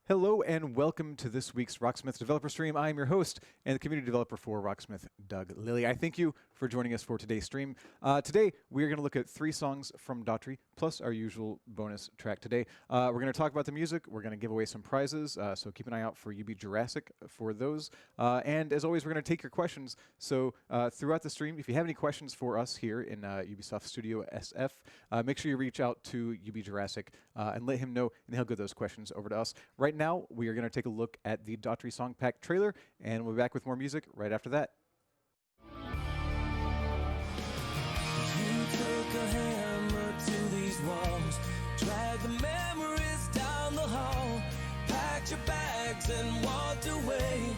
Hello and welcome to this week's Rocksmith Developer Stream. I am your host and the community developer for Rocksmith, Doug Lilly. I thank you for joining us for today's stream. Today, we are going to look at 3 songs from Daughtry, plus our usual bonus track today. We're going to talk about the music. We're going to give away some prizes, so keep an eye out for UB Jurassic for those. And as always, we're going to take your questions. So throughout the stream, if you have any questions for us here in Ubisoft Studio SF, make sure you reach out to UB Jurassic and let him know, and he'll get those questions over to us. Right now, we are going to take a look at the Daughtry Song Pack trailer, and we'll be back with more music right after that. You took a hammer to these walls, dragged the memories down the hall, packed your bags and walked away.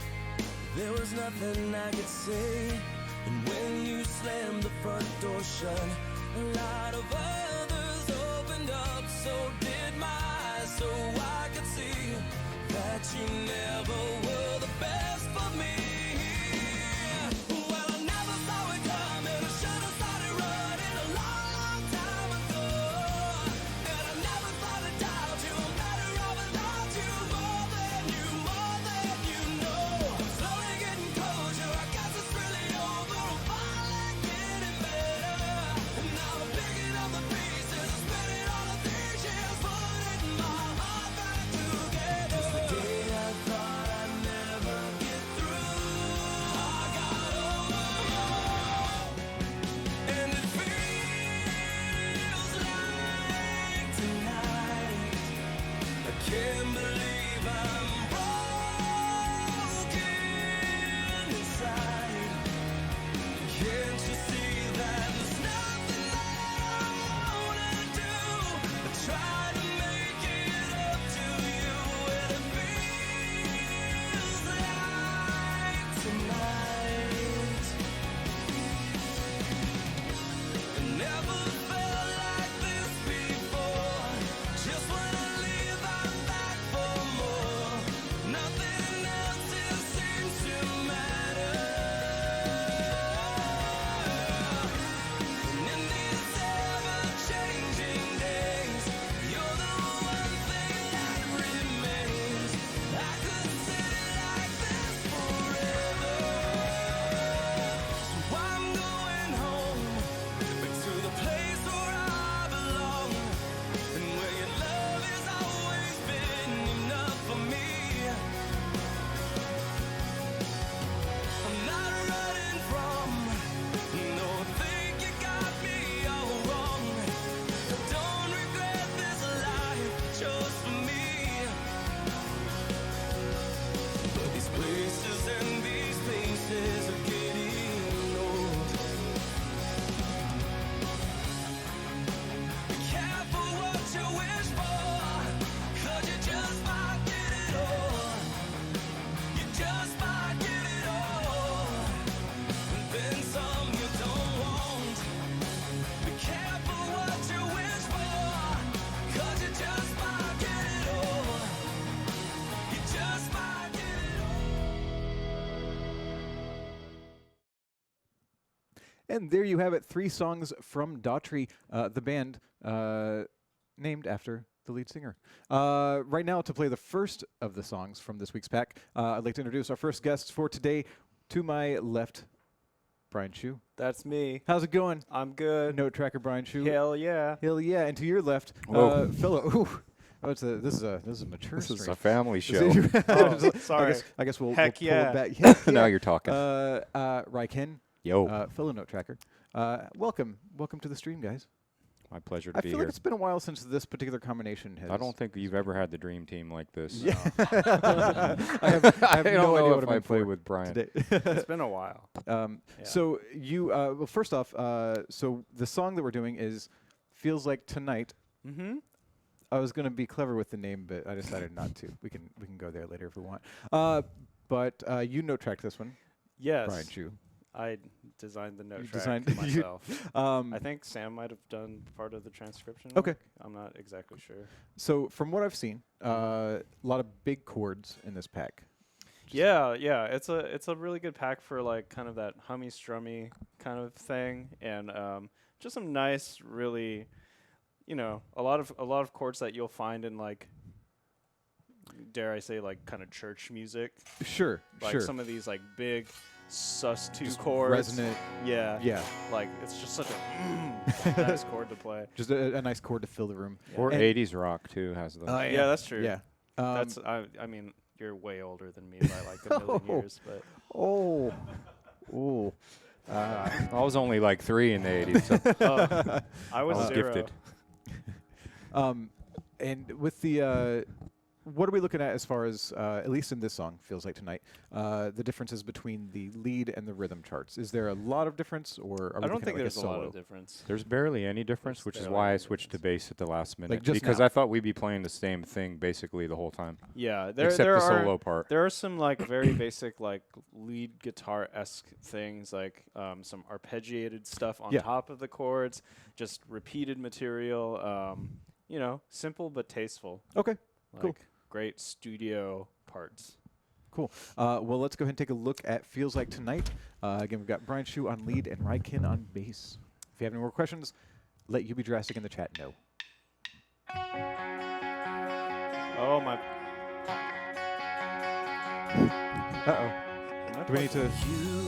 There was nothing I could say, and when you slammed the front door shut, a lot of others opened up, so did my eyes, so I could see that you never were the best for me. Well, I never saw it coming. I should have started running a long, long time ago. And I never thought I'd doubt you. I'm better off without you. More than you know. I'm slowly getting closure. I guess it's really over. I'm finally getting better. And now I'm picking up the pieces, spinning all of these years, putting my heart back together. Just the day I thought I'd never get through, I got over you. And it feels like tonight, I can't believe I'm broken inside. Can't you see that there's nothing that I wanna do? I try to make it up to you, and it feels like tonight. It never felt like this before. Just when I leave, I'm back for more. Nothing else seems to matter. And in these ever-changing days, you're the one thing that remains. I could sit like this forever. So I'm going home, back to the place where I belong, and where your love has always been enough for me. I'm not running from, no, I think you got me all wrong. I don't regret this life just for me. But these places and these places are getting old. Be careful what you wish for, 'cause you just might get it all. You just might get it all, and then some you don't want. Be careful what you wish for, 'cause you just might get it all. You just might get it all. And there you have it, 3 songs from Daughtry, the band named after the lead singer. Right now, to play the first of the songs from this week's pack, I'd like to introduce our first guests for today. To my left, Brian Shu. That's me. How's it going? I'm good. Note tracker Brian Shu. Hell yeah. Hell yeah. And to your left, Whoa. fellow. Ooh. Oh, this is a mature This is stream. a family show. Oh, sorry. I guess we'll Heck pull yeah. it back. Heck Now yeah. you're talking. Ryken, Yo, fellow note tracker. Welcome to the stream, guys. my pleasure to I be feel here. like it's been a while since this particular combination has. I don't think you've ever had the dream team like this. Yeah. I have I no don't idea know what if I'm I in play for with Brian. today. It's been a while. Yeah. So you, well, first off, so the song that we're doing is "Feels Like Tonight." Mm-hmm. I was gonna be clever with the name, but I decided not to. We can go there later if we want. But you note tracked this one, Yes. Brian Chu. I designed the note You track designed- you- myself. Um, I think Sam might have done part of the transcription. Okay. work. I'm not exactly sure. So from what I've seen, a lot of big chords in this pack. Yeah, it's a really good pack for like kind of that hummy strummy kind of thing, and just some nice, really, a lot of chords that you'll find in like dare I say, like kind of church music. Sure, Like sure. some of these like big sus2 Just chords. resonant. Yeah. Yeah, Like it's just such a nice chord to play. just a nice chord to fill the room. Or And- 80s rock too has those. Yeah, that's true. Yeah. That's I mean, you're way older than me by like a million years, but oh, oh. I was only like 3 in the 80s. So I I was was 0. gifted. And with the, what are we looking at as far as, at least in this song, Feels Like Tonight, the differences between the lead and the rhythm charts? Is there a lot of difference, or are we I don't looking think at like there's a lot solo? of difference. There's barely any difference, There's which is barely why I any switched to difference. bass at the last minute. just because now. I thought we'd be playing the same thing basically the whole time. Yeah, there except there the are solo part. there are some like very basic like lead guitar-esque things, like some arpeggiated stuff on Yeah. top of the chords, just repeated material. You know, simple but tasteful. Okay, Like cool. great studio parts. Cool. Well, let's go ahead and take a look at Feels Like Tonight. Again, we've got Brian Shu on lead and Rykin on bass. If you have any more questions, let You Be Drastic in the chat know. Oh my! Uh-oh. Do we need to...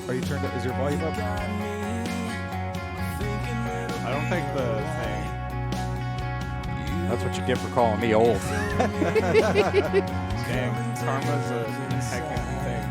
Are you turned... Is your volume up? I don't think the thing. That's what you get for calling me old. Dang, karma's a hectic thing.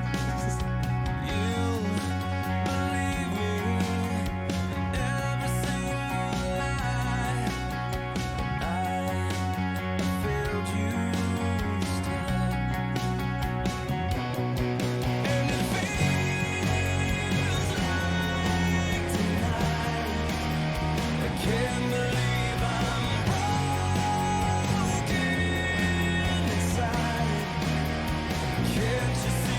Can't you see?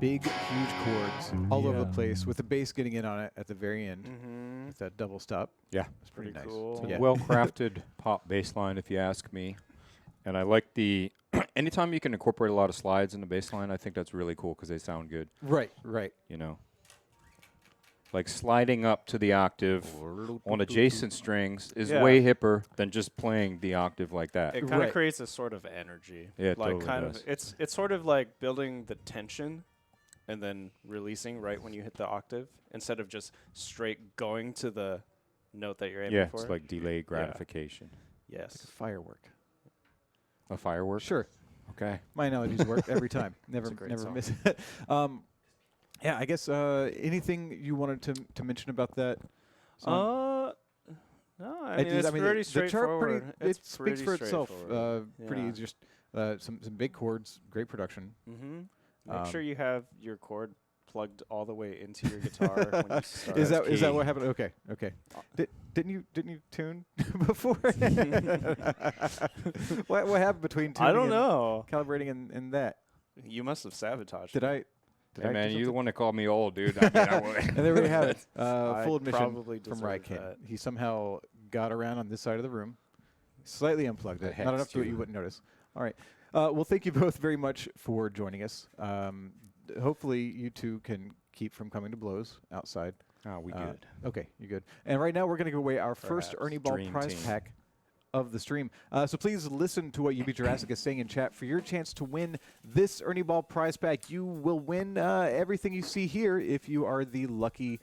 big, huge chords all over the Yeah. place, with the bass getting in on it at the very end Mm-hmm. with that double stop. Yeah. It's pretty nice. cool. It's a Yeah. well-crafted pop bass line, if you ask me. And I like the anytime you can incorporate a lot of slides in the bass line, I think that's really cool because they sound good. Right, right. You know, like sliding up to the octave on adjacent strings is Yeah. way hipper than just playing the octave like that. It kind Right. of creates a sort of energy. Yeah, it like totally kind does. of it's sort of like building the tension and then releasing right when you hit the octave instead of just straight going to the note that you're aiming Yeah, for. it's like delayed gratification. Yes. Firework. A firework? Sure. Okay. My analogies work every time. Never, a great never song. miss it. Yeah, I guess anything you wanted to mention about that song? No, I It mean, is- it's pretty the chart straightforward. it speaks pretty for itself. straightforward. Pretty Yeah. just some big chords, great production. Mm-hmm. Make sure Um, you have your chord plugged all the way into your guitar when you start. Is that key. what happened? Okay, okay. Didn't you tune before? what happened between tuning I don't and know. calibrating and that? You must have sabotaged. Did it. I? Did Hey, I man, do you the something? one that called me old, dude. I mean, I would. And there we have it. I Full admission probably from deserve Ryken. that. He somehow got around on this side of the room, slightly unplugged The it. Not enough hex to what you too. wouldn't notice. All right. Well, thank you both very much for joining us. Hopefully, you two can keep from coming to blows outside. Oh, we Uh, good. Okay, you're good. And right now, we're going to give away our first Perhaps. Ernie Ball Dream prize team. pack of the stream. So please listen to what UB Jurassic is saying in chat for your chance to win this Ernie Ball prize pack. You will win everything you see here if you are the lucky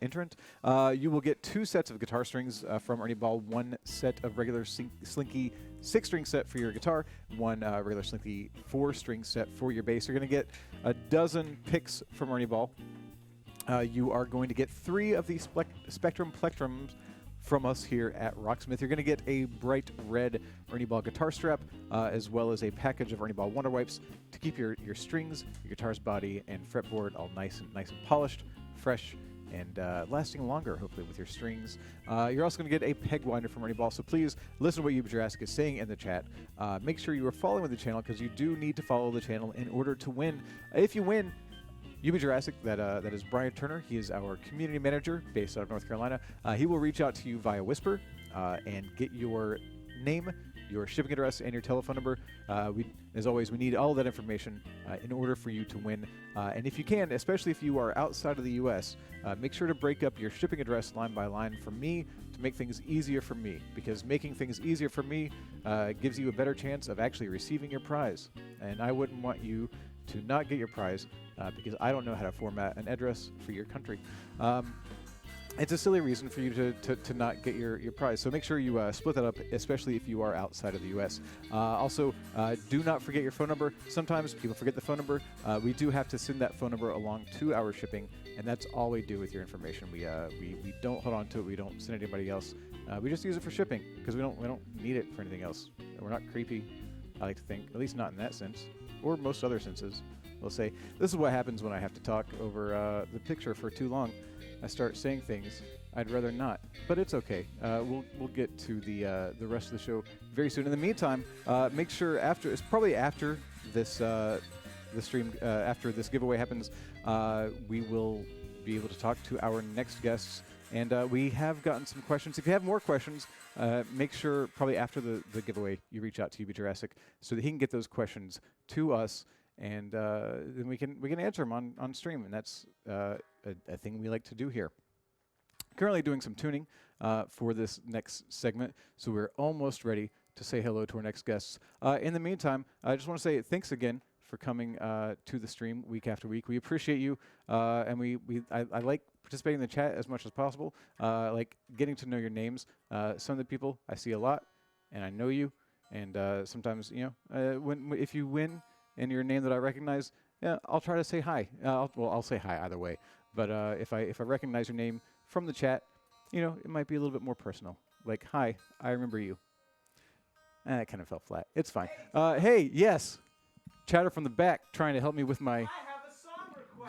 entrant. You will get 2 sets of guitar strings from Ernie Ball, 1 set of regular Slinky 6-string set for your guitar, 1 regular Slinky 4-string set for your bass. You're going to get a dozen picks from Ernie Ball. You are going to get 3 of the Spectrum Plectrums from us here at Rocksmith. You're going to get a bright red Ernie Ball guitar strap, as well as a package of Ernie Ball Wonder Wipes to keep your strings, your guitar's body, and fretboard all nice and polished, fresh, and lasting longer, hopefully, with your strings. You're also going to get a peg winder from Ernie Ball, so please listen to what UB Jurassic is saying in the chat. Make sure you are following the channel, because you do need to follow the channel in order to win. If you win, UB Jurassic, that is Brian Turner. He is our community manager based out of North Carolina. He will reach out to you via Whisper and get your name, your shipping address, and your telephone number. As always, we need all of that information in order for you to win. And if you can, especially if you are outside of the U.S., make sure to break up your shipping address line by line for me to make things easier for me, because making things easier for me gives you a better chance of actually receiving your prize. And I wouldn't want you to not get your prize because I don't know how to format an address for your country. It's a silly reason for you to not get your prize. So make sure you split that up, especially if you are outside of the U.S. Also, do not forget your phone number. Sometimes people forget the phone number. We do have to send that phone number along to our shipping, and that's all we do with your information. We don't hold on to it. We don't send anybody else. We just use it for shipping because we don't need it for anything else. We're not creepy, I like to think, at least not in that sense, or most other senses. We'll say, this is what happens when I have to talk over the picture for too long. I start saying things I'd rather not, but it's okay. We'll get to the rest of the show very soon. In the meantime, make sure it's probably after this the stream, after this giveaway happens, we will be able to talk to our next guests. And we have gotten some questions. If you have more questions, make sure probably after the giveaway you reach out to UB Jurassic so that he can get those questions to us, and then we can answer them on stream. And that's a thing we like to do here. Currently doing some tuning for this next segment, so we're almost ready to say hello to our next guests. In the meantime, I just want to say thanks again for coming to the stream week after week. We appreciate you, and I like participating in the chat as much as possible. Like getting to know your names. Some of the people I see a lot, and I know you. And sometimes, if you win and your name that I recognize, yeah, I'll try to say hi. I'll say hi either way. But if I recognize your name from the chat, it might be a little bit more personal. Like, hi, I remember you. That kind of fell flat. It's fine. Hey, yes. Chatter from the back trying to help me with my...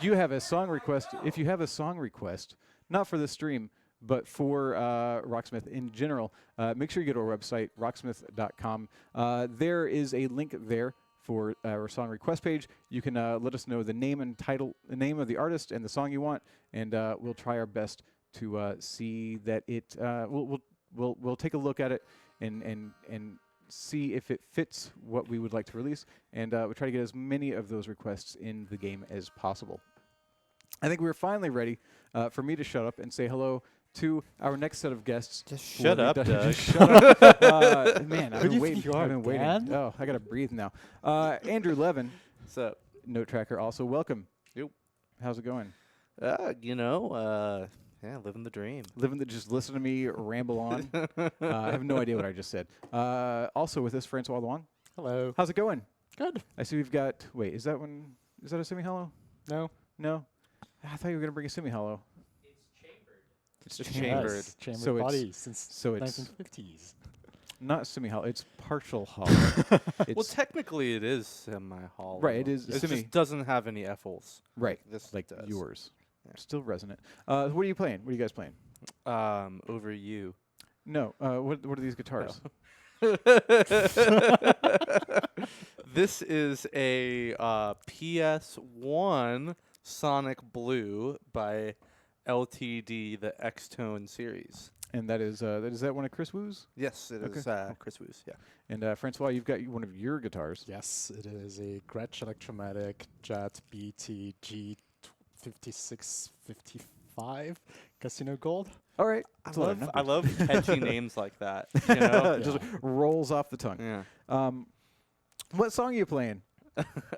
You have a song request. If you have a song request, not for this stream, but for Rocksmith in general, make sure you go to our website, rocksmith.com. There is a link there for our song request page. You can let us know the name and title, the name of the artist and the song you want, and we'll try our best to see that it. We'll take a look at it and see if it fits what we would like to release, and we'll try to get as many of those requests in the game as possible. I think we're finally ready for me to shut up and say hello to our next set of guests. Just who shut will be up, done- Doug. Just shut up. Man, I've Who do been you waiting. think you I've are, been waiting. Dan? Oh, I gotta breathe now. Andrew Levin, What's up? Note Tracker, also welcome. Yep. How's it going? Living the dream. Just listen to me ramble on. I have no idea what I just said. Also with us, Francois Luong. Hello. How's it going? Good. I see we've got. Wait, is that a semi hollow? No. No. I thought you were gonna bring a semi hollow. It's It's chambered. chambered. Chambered So it's- body since So it's 1950s. not semi hollow. It's partial hollow. Well, It's technically, it is semi-hollow. Right, it is It semi- just doesn't have any F-holes. right, This like does. yours. Yeah. Still resonant. What are you playing? What are you guys playing? Over you. No. What are these guitars? This is a PS1 Sonic Blue by LTD, the X-Tone series. And that is that one of Chris Wu's? Yes, it is Okay. Chris Wu's, yeah. And Francois, you've got one of your guitars. Yes, it is a Gretsch Electromatic Jet BTG 5655 Casino Gold. All right. I That's a lot of love numbers. catchy names like that. You know? It just rolls off the tongue. Yeah. What song are you playing?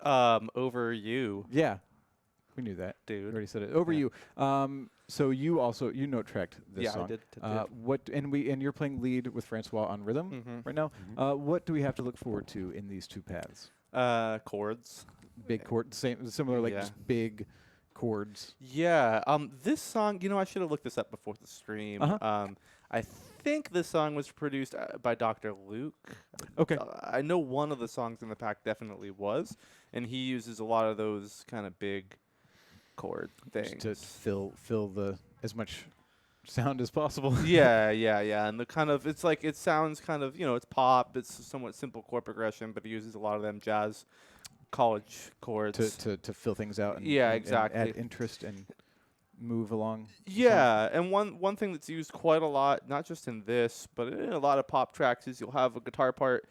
Over you, Yeah, we knew that. We dude. already said it. Over Yeah. you. So you note tracked this Yeah, song. I did. And you're playing lead with Francois on rhythm Mhm. right now. What do we have to look forward to in these two paths? Chords. Big chord, similar like Yeah. just big chords. Yeah. This song, I should have looked this up before the stream. Uh-huh. I think this song was produced by Dr. Luke. Okay. I know one of the songs in the pack definitely was, and he uses a lot of those kind of big chord things. To fill the as much sound as possible. yeah, and the kind of it sounds kind of it's pop. It's somewhat simple chord progression, but he uses a lot of them jazz college chords. to fill things out. And, Yeah, and exactly. add interest and move along. Yeah, and one thing that's used quite a lot, not just in this, but in a lot of pop tracks, is you'll have a guitar part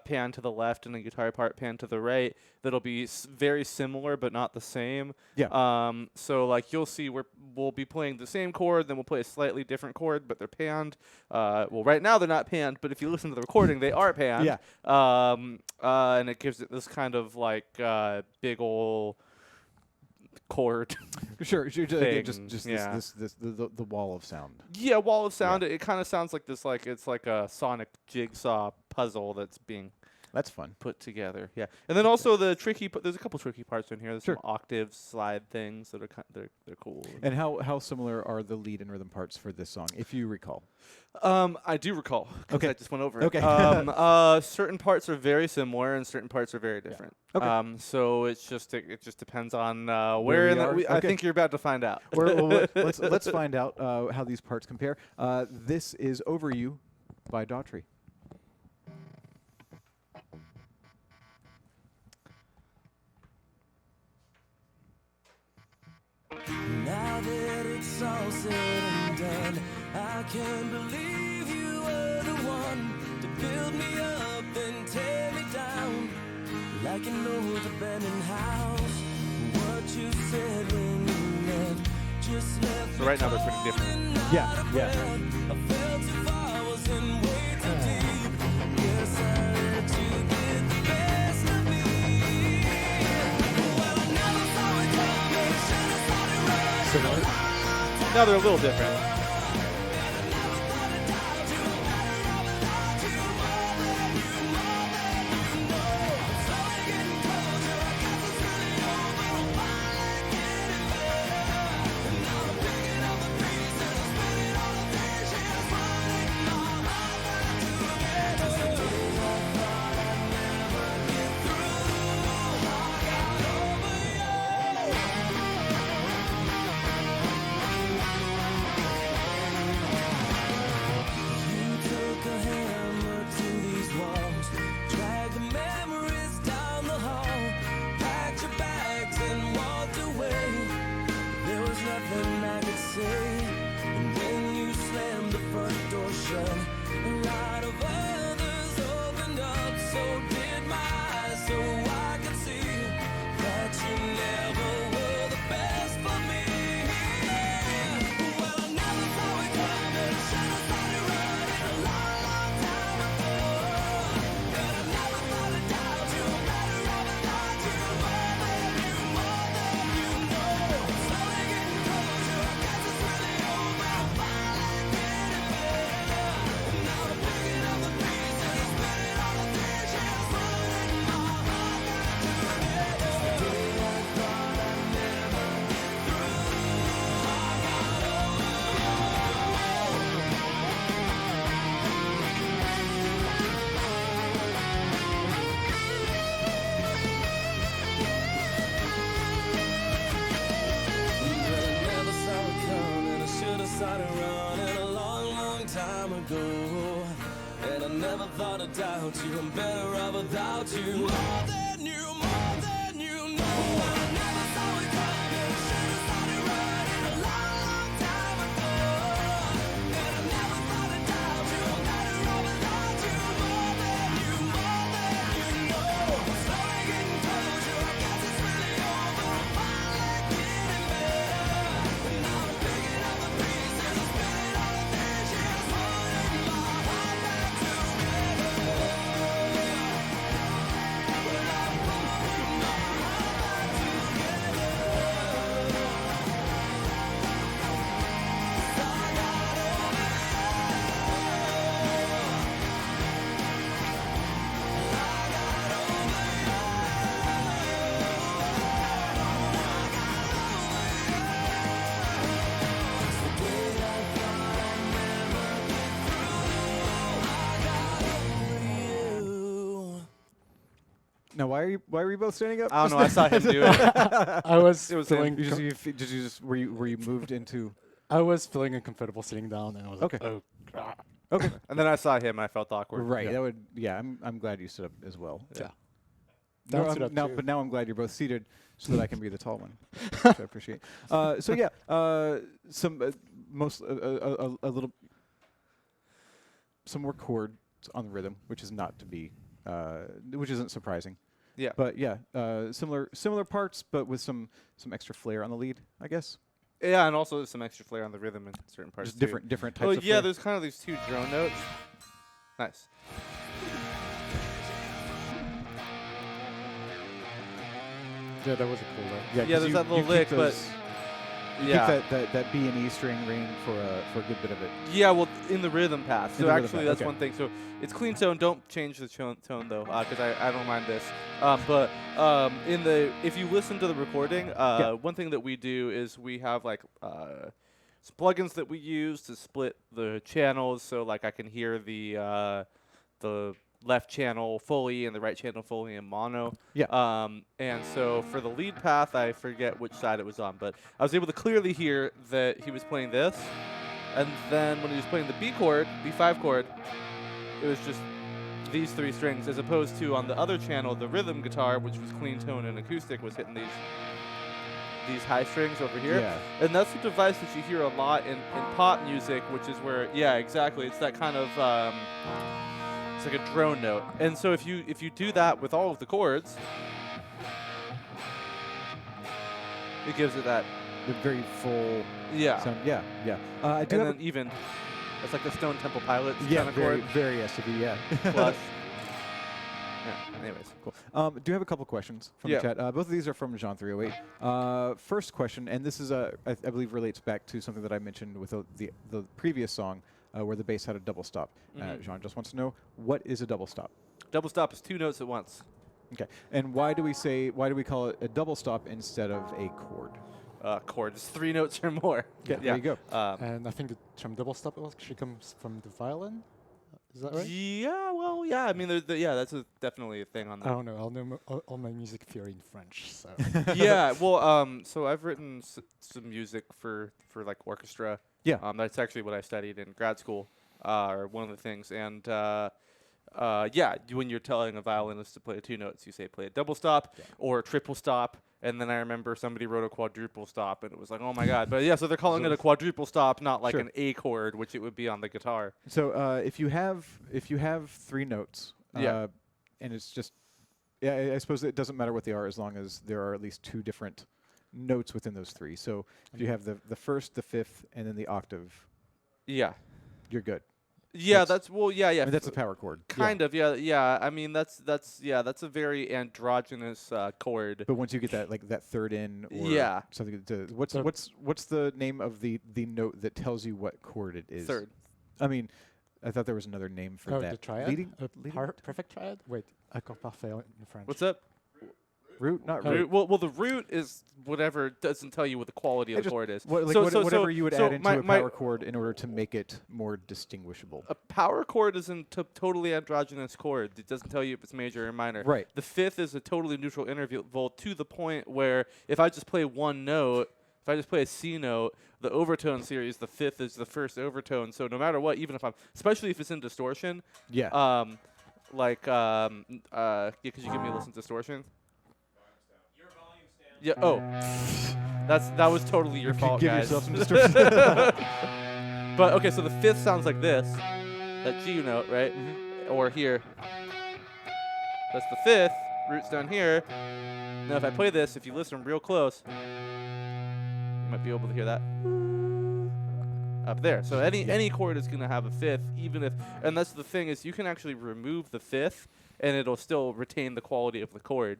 pan to the left and a guitar part pan to the right. That'll be very similar, but not the same. Yeah. So like you'll see we'll be playing the same chord, then we'll play a slightly different chord, but they're panned. Well, right now they're not panned, but if you listen to the recording, they are panned. Yeah. And it gives it this kind of like big ole chord. Sure. thing, Just yeah. the wall of sound. Yeah, wall of sound. It kind of sounds like this, like it's like a sonic jigsaw puzzle that's being That's fun. put together. Yeah, and then also the tricky. There's a couple tricky parts in here. There's Sure. some octave slide things that are they're cool. And how similar are the lead and rhythm parts for this song, if you recall? I do recall. 'Cause Okay. I just went over it. Okay. Certain parts are very similar, and certain parts are very different. Okay. So it just depends on Where where. we In the, are? I Okay. think you're about to find out. Let's find out how these parts compare. This is Over You by Daughtry. Now that it's all said and done, I can't believe you were the one to build me up and tear me down like an old abandoned house. What you said when you left just left So right now they're pretty different. Yeah. I fell too far, was in way too deep. Guess I let you get the best of me. Well, I never saw it coming, should've started running. Similar. Now they're a little different. started running a long, long time ago. And I never thought I'd doubt you. I'm better off without you. More than you know. I never saw it coming. Should've started running a long, long time ago. And I never thought I'd doubt you. I'm better off without you. More than you know. I'm slowly getting closer. I guess it's really over. I'm finally getting better. And now I'm picking up the pieces. I'm spinning all the dishes. Holding my heart back together. Well, I'm holding my heart back together. 'Cause I got over you. Now, why were you both standing up? I don't know. I saw him do it. I was It was feeling. You just were you moved into? I was feeling uncomfortable sitting down, and I was Okay. like, "Oh, ah." Okay, And then I saw him, and I felt awkward. right. Yeah. That would. Yeah, I'm glad you stood up as well. yeah." No, Don't sit up now, too. but now I'm glad you're both seated so that I can be the tall one, which I appreciate. So yeah, some a little some more chords on the rhythm, which is not to be, which isn't surprising. Yeah. But yeah, similar parts, but with some extra flair on the lead, I guess. Yeah, and also some extra flair on the rhythm in certain parts. Just too. different types Oh of yeah, flair. there's kind of these two drone notes. Nice. Yeah, that was a cool. Yeah, 'cause there's that little keep lick, but those- you yeah. keep that B and E string ring for a good bit of it. Yeah, well, in the rhythm path. In So the rhythm actually, path, that's okay. one thing. So it's clean tone. Don't change the tone though, because I don't mind this. But if you listen to the recording, one thing that we do is we have like some plugins that we use to split the channels. So like I can hear the left channel fully and the right channel fully in mono. Yeah. And so for the lead path, I forget which side it was on, but I was able to clearly hear that he was playing this. And then when he was playing the B chord, B5 chord, it was just these three strings, as opposed to on the other channel, the rhythm guitar, which was clean tone and acoustic, was hitting these high strings over here. Yeah. And that's a device that you hear a lot in pop music, which is where, yeah, exactly. It's that kind of, it's like a drone note. And so if you do that with all of the chords, it gives it that, The very full yeah. sound. Yeah, yeah. I do And have then even, it's like the Stone Temple Pilots yeah, kind of very chord. very SUV. Yeah. Plus. Yeah, anyways. Cool. Do have a couple questions from Yeah. the chat. Both of these are from Jean 308. First question, and this is I believe relates back to something that I mentioned with the previous song, where the bass had a double stop. Mhm. Jean just wants to know, what is a double stop? Double stop is two notes at once. Okay, and why do we call it a double stop instead of a chord? Chords, three notes or more. Yeah, there you go. And I think the term double stop actually comes from the violin. Is that right? Yeah, well, yeah. I mean, that's definitely a thing on I the. don't know. I'll know all my music theory in French. So Yeah, well, so I've written some music for like orchestra. Yeah. That's actually what I studied in grad school, or one of the things. And yeah, when you're telling a violinist to play two notes, you say play a double stop or a triple stop. And then I remember somebody wrote a quadruple stop, and it was like, oh my god! But yeah, so they're calling it a quadruple stop, not like Sure. an A chord, which it would be on the guitar. So if you have three notes, Yeah. and it's just, yeah, I suppose it doesn't matter what they are as long as there are at least two different notes within those three. So if you have the first, the fifth, and then the octave, Yeah. you're good. Yeah, That's- yeah. I mean, that's a power chord. Kind of, yeah. I mean, that's a very androgynous chord. But once you get that third in, or Yeah. something, what's So- what's the name of the note that tells you what chord it is? Third. I mean, I thought there was another name for oh, that. the triad, Leading, perfect triad. Wait, accord parfait in French. What's up? root, not root. Root, well, the root is whatever doesn't tell you what the quality of the chord is. Whatever you would add into a my power chord in order to make it more distinguishable. a power chord is a totally androgynous chord. It doesn't tell you if it's major or minor. Right. The fifth is a totally neutral interval to the point where if I just play one note, If I just play a C note, the overtone series, the fifth is the first overtone. So no matter what, even if especially if it's in distortion, Yeah. yeah, could you give me a listen to distortion? Yeah. Oh, that was totally your fault, Give guys. yourself some distortion. But okay, so the fifth sounds like this, that G note, right? Or here. That's the fifth. Root's down here. Now, if I play this, if you listen real close, you might be able to hear that up there. So any chord is gonna have a fifth, even if, and that's the thing is you can actually remove the fifth, and it'll still retain the quality of the chord.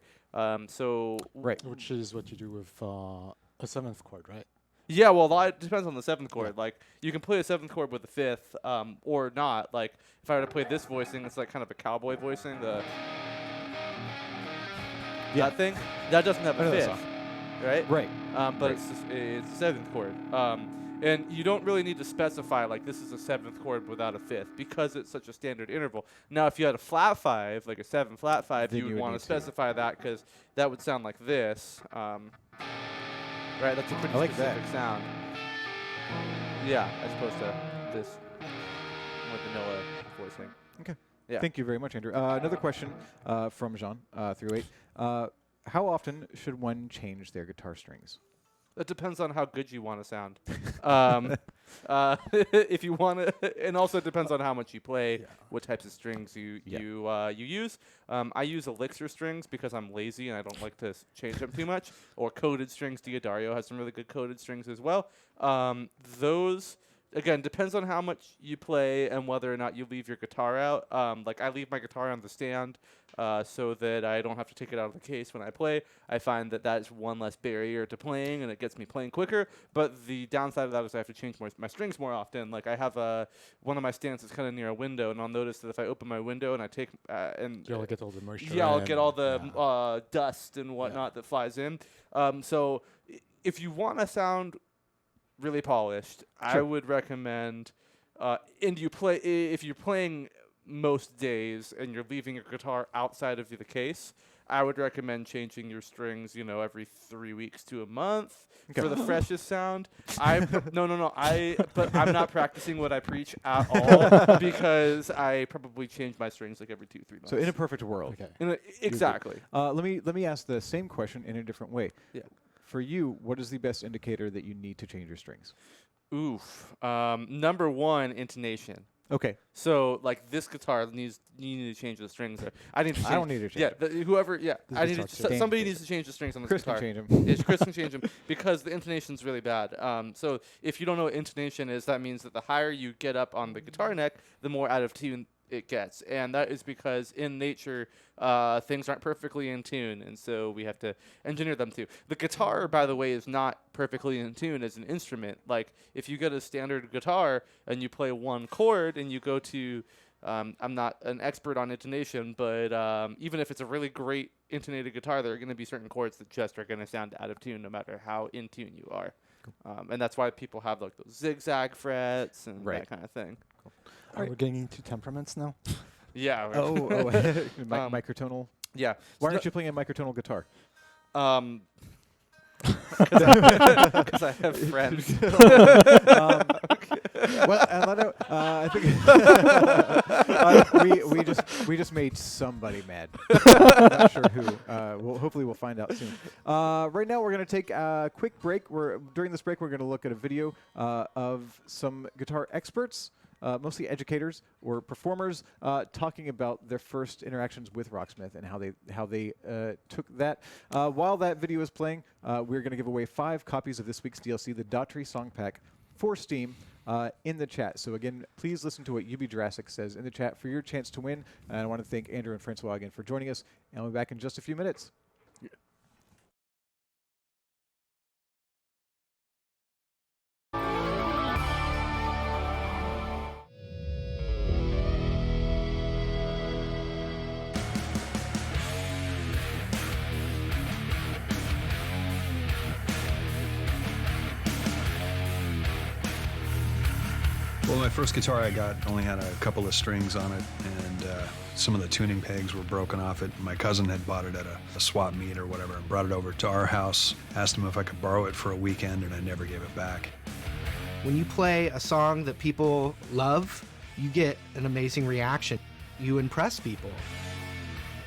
So Right. Which is what you do with a seventh chord, right? yeah, well, it depends on the seventh chord. Like, you can play a seventh chord with the fifth, or not. Like, if I were to play this voicing, it's like kind of a cowboy voicing. That thing, that doesn't have I know a that fifth, song. right? Right. But it's a seventh chord. And you don't really need to specify, like, this is a seventh chord without a fifth, because it's such a standard interval. Now, if you had a flat five, like a 7 flat five, Then you would you would want need to to. specify that, because that would sound like this. Right, that's a pretty I like that. specific sound. Yeah, as opposed to this more vanilla voicing. Okay. Yeah. Thank you very much, Andrew. Another question from Jean through 8. How often should one change their guitar strings? That depends on how good you want to sound. If you want to, and also it depends on how much you play, what types of strings you use. I use elixir strings because I'm lazy and I don't like to change them too much. Or coated strings. Daughtry has some really good coated strings as well. Those. Again, depends on how much you play and whether or not you leave your guitar out. Like, I leave my guitar on the stand so that I don't have to take it out of the case when I play. I find that is one less barrier to playing, and it gets me playing quicker. But the downside of that is I have to change my strings more often. Like, I have one of my stands is kind of near a window, and I'll notice that if I open my window and I take You'll get all the moisture. yeah, I'll get all in, the dust and whatnot that flies in. So if you want to sound really polished, I would recommend, and if you're playing most days and you're leaving your guitar outside of the case, I would recommend changing your strings, every 3 weeks to a month for the freshest sound. But I'm not practicing what I preach at all because I probably change my strings like every 2-3 months. So in a perfect world. Okay. Exactly. Let me ask the same question in a different way. Yeah. For you, what is the best indicator that you need to change your strings? Oof. Number one, intonation. Okay. So, like, this guitar you need to change the strings. I need to change. I don't need to change Yeah, This I need guitar to, too. somebody needs to change the strings on this Chris guitar. can change them. Yes, Chris can change them because the intonation's really bad. So if you don't know what intonation is, that means that the higher you get up on the guitar neck, the more out of tune it gets, and that is because in nature things aren't perfectly in tune, and so we have to engineer them to. The guitar, by the way, is not perfectly in tune as an instrument. Like, if you get a standard guitar and you play one chord and you go to I'm not an expert on intonation, but even if it's a really great intonated guitar, there are going to be certain chords that just are going to sound out of tune no matter how in tune you are. And that's why people have like those zigzag frets and that kind of thing. Are we getting into temperaments now? Yeah. Right. Microtonal. Yeah. Why aren't you playing a microtonal guitar? Because I have friends. Well, I think we just made somebody mad. Not sure who. Hopefully we'll find out soon. Right now we're going to take a quick break. During this break we're going to look at a video of some guitar experts. Mostly educators or performers talking about their first interactions with Rocksmith and how they took that. While that video is playing, we're going to give away 5 copies of this week's DLC, the Daughtry Song Pack for Steam, in the chat. So again, please listen to what UB Jurassic says in the chat for your chance to win. And I want to thank Andrew and Francois again for joining us. And we'll be back in just a few minutes. Well, my first guitar I got only had a couple of strings on it, and some of the tuning pegs were broken off it. My cousin had bought it at a swap meet or whatever and brought it over to our house, asked him if I could borrow it for a weekend, and I never gave it back. When you play a song that people love, you get an amazing reaction. You impress people.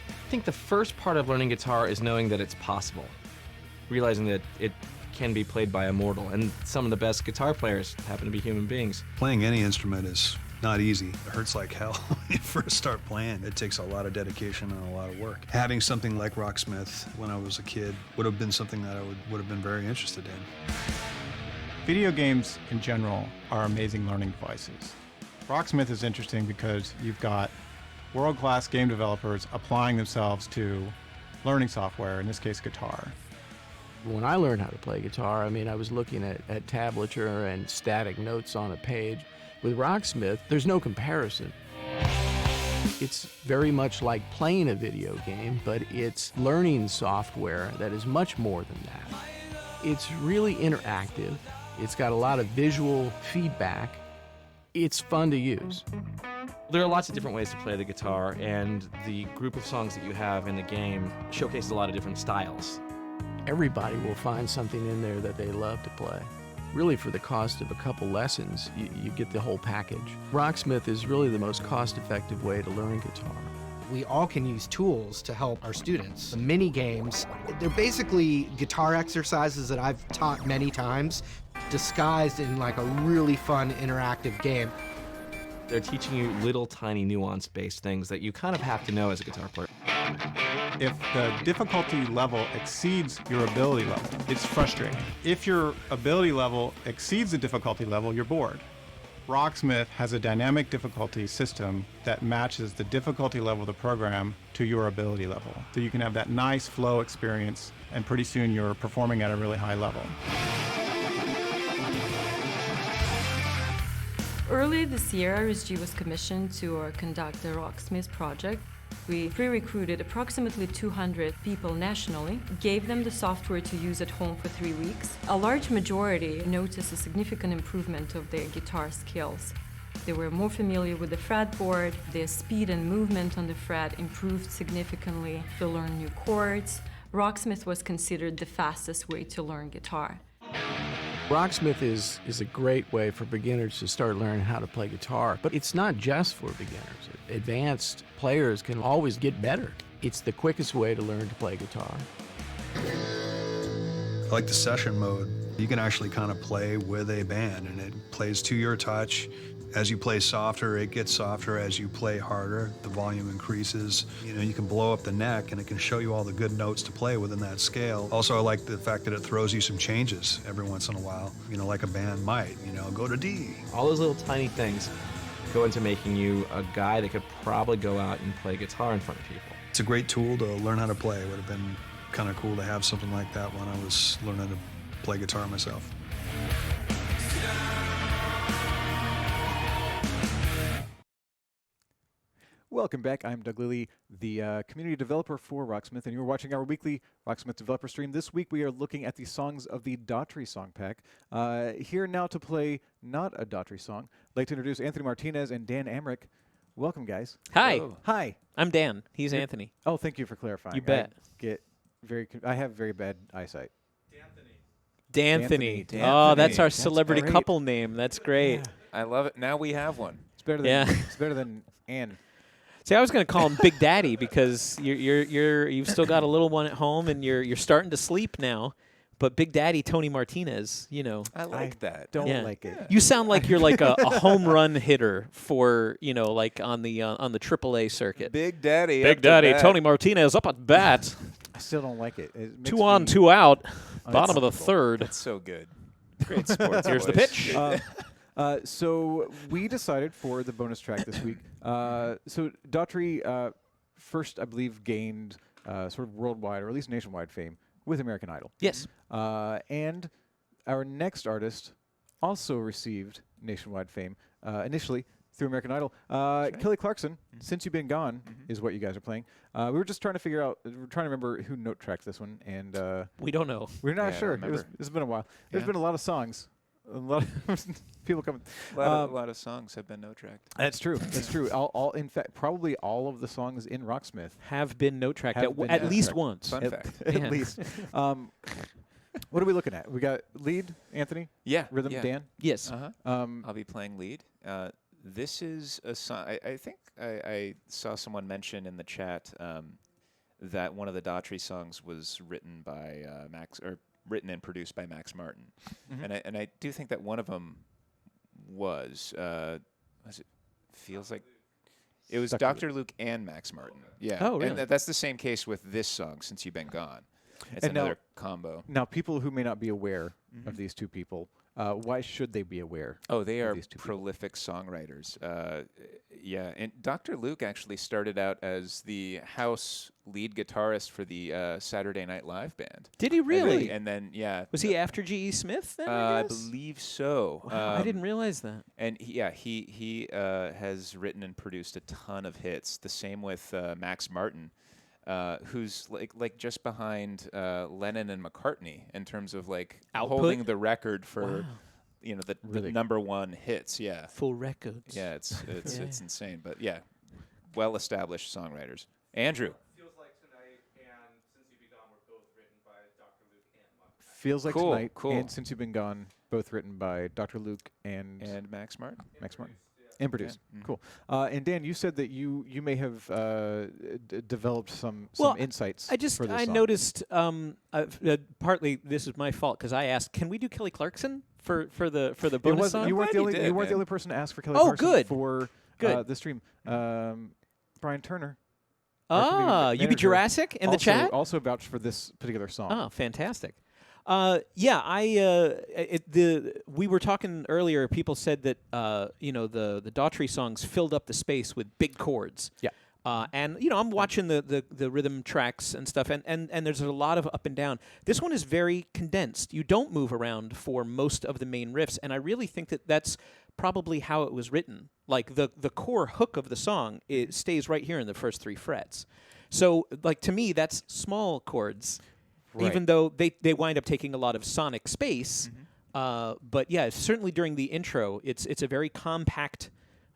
I think the first part of learning guitar is knowing that it's possible, realizing that it can be played by a mortal, and some of the best guitar players happen to be human beings. Playing any instrument is not easy. It hurts like hell when you first start playing. It takes a lot of dedication and a lot of work. Having something like Rocksmith when I was a kid would have been something that I would have been very interested in. Video games in general are amazing learning devices. Rocksmith is interesting because you've got world-class game developers applying themselves to learning software, in this case guitar. When I learned how to play guitar, I mean, I was looking at tablature and static notes on a page. With Rocksmith, there's no comparison. It's very much like playing a video game, but it's learning software that is much more than that. It's really interactive. It's got a lot of visual feedback. It's fun to use. There are lots of different ways to play the guitar, and the group of songs that you have in the game showcases a lot of different styles. Everybody will find something in there that they love to play. Really, for the cost of a couple lessons, you get the whole package. Rocksmith is really the most cost-effective way to learn guitar. We all can use tools to help our students. The mini games, they're basically guitar exercises that I've taught many times, disguised in like a really fun interactive game. They're teaching you little tiny nuance-based things that you kind of have to know as a guitar player. If the difficulty level exceeds your ability level, it's frustrating. If your ability level exceeds the difficulty level, you're bored. Rocksmith has a dynamic difficulty system that matches the difficulty level of the program to your ability level. So you can have that nice flow experience, and pretty soon you're performing at a really high level. Earlier this year, RSG was commissioned to conduct the Rocksmith project. We pre-recruited approximately 200 people nationally, gave them the software to use at home for 3 weeks. A large majority noticed a significant improvement of their guitar skills. They were more familiar with the fretboard, their speed and movement on the fret improved significantly, they learned new chords. Rocksmith was considered the fastest way to learn guitar. Rocksmith is a great way for beginners to start learning how to play guitar, but it's not just for beginners. Advanced players can always get better. It's the quickest way to learn to play guitar. I like the session mode. You can actually kind of play with a band, and it plays to your touch. As you play softer, it gets softer. As you play harder, the volume increases. You know, you can blow up the neck, and it can show you all the good notes to play within that scale. Also, I like the fact that it throws you some changes every once in a while, you know, like a band might, you know, go to D. All those little tiny things go into making you a guy that could probably go out and play guitar in front of people. It's a great tool to learn how to play. It would have been kind of cool to have something like that when I was learning to play guitar myself. Welcome back. I'm Doug Lilly, the community developer for Rocksmith, and you're watching our weekly Rocksmith developer stream. This week we are looking at the songs of the Daughtry song pack. Here now to play not a Daughtry song. I'd like to introduce Anthony Martinez and Dan Amrick. Welcome, guys. Hi. Hello. Hi. I'm Dan. He's Anthony. Oh, thank you for clarifying. You bet. I have very bad eyesight. D'Anthony. D'Anthony. Oh, that's our That's celebrity great. couple name. That's great. Yeah. I love it. Now we have one. It's better than it's better than Ann. See, I was going to call him Big Daddy because you've still got a little one at home and you're starting to sleep now. But Big Daddy Tony Martinez, you know. I like that. Don't like it. You sound like you're like a home run hitter for, you know, like on the AAA circuit. Big Daddy. Big Daddy Tony Martinez up at bat. I still don't like it. It makes 2 on, me 2 out. Bottom of the third. That's so good. Great sports. Here's the voice. pitch. So we decided for the bonus track this week. So Daughtry first, I believe, gained sort of worldwide or at least nationwide fame with American Idol. Yes. And our next artist also received nationwide fame initially through American Idol. Kelly Clarkson, Since You've Been Gone, is what you guys are playing. We were just trying to figure out, we're trying to remember who note tracked this one, and we don't know. We're not sure. It's been a while. There's been a lot of songs A lot of people coming. A lot of songs have been note-tracked. That's true. That's true. In fact, probably all of the songs in Rocksmith Have been note-tracked have been at least note-tracked. once. Fun fact. At Yeah. least. What are we looking at? We got lead, Anthony. Yeah. Rhythm, yeah. Dan. Yes. I'll be playing lead. This is a song. I think I saw someone mention in the chat that one of the Daughtry songs was written by written and produced by Max Martin, and I do think that one of them was it feels like it was Dr. Luke and Max Martin. Yeah. Oh, really? And that's the same case with this song, Since You've Been Gone. It's And now- another combo. Now, people who may not be aware of these two people, why should they be aware? Oh, they of are these two people? prolific songwriters. Yeah, and Dr. Luke actually started out as the house lead guitarist for the Saturday Night Live band. Did he really? And then yeah. Was he after G.E. Smith then, I guess? believe so. Wow, I didn't realize that. And he has written and produced a ton of hits. The same with Max Martin. Who's like just behind Lennon and McCartney in terms of like Output? holding the record for Wow. the Really? #1 hits. Yeah, Full records. yeah, it's Yeah. insane. But yeah, well established songwriters. Andrew, Feels Like Tonight and Since You Be Gone were both written by Dr. Luke and Max. Feels Like Cool, Tonight cool. and Since You've Been Gone, both written by Dr. Luke and Max Martin. Max Martin. And produced. Mhm. Cool. And Dan, you said that you may have developed some Well, insights. I just for this song. noticed partly this is my fault because I asked, can we do Kelly Clarkson for the It bonus wasn't- song? you weren't the Glad you only did, you weren't the man. only person to ask for Kelly Oh, Clarkson good. for Good. the stream. Brian Turner. our community You be manager, Jurassic in the also- chat? Also vouched for this particular song. Oh, fantastic. We were talking earlier. People said that the Daughtry songs filled up the space with big chords. Yeah. And I'm watching the rhythm tracks and stuff, and there's a lot of up and down. This one is very condensed. You don't move around for most of the main riffs, and I really think that that's probably how it was written. Like the core hook of the song, it stays right here in the first 3 frets. So, like to me, that's small chords. Right. Even though they wind up taking a lot of sonic space. But yeah, certainly during the intro, it's a very compact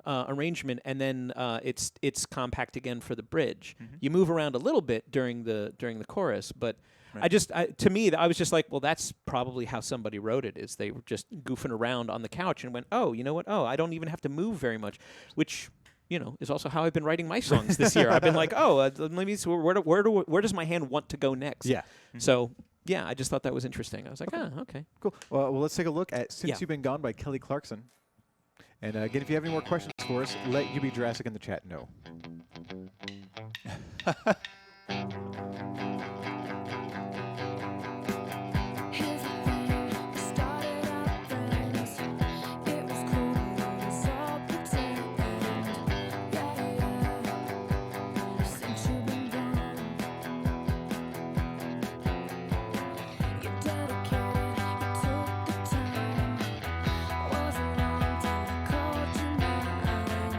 arrangement, and then it's compact again for the bridge. You move around a little bit during the chorus, but Right. to me, I was just like, well, that's probably how somebody wrote it. Is they were just goofing around on the couch and went, oh, you know what? Oh, I don't even have to move very much, which is also how I've been writing my songs this year. I've been like, oh, let me see, where does my hand want to go next? Yeah. So, yeah, I just thought that was interesting. I was like, okay. Cool. Well, let's take a look at Since Yeah. You've Been Gone by Kelly Clarkson. And again, if you have any more questions for us, let You Be Jurassic in the chat know. Here's the thing, we started out friends. It was cool, it was all pretend. Yeah. Since you've been gone, you dedicated, you took the time. Wasn't long till I called you mine.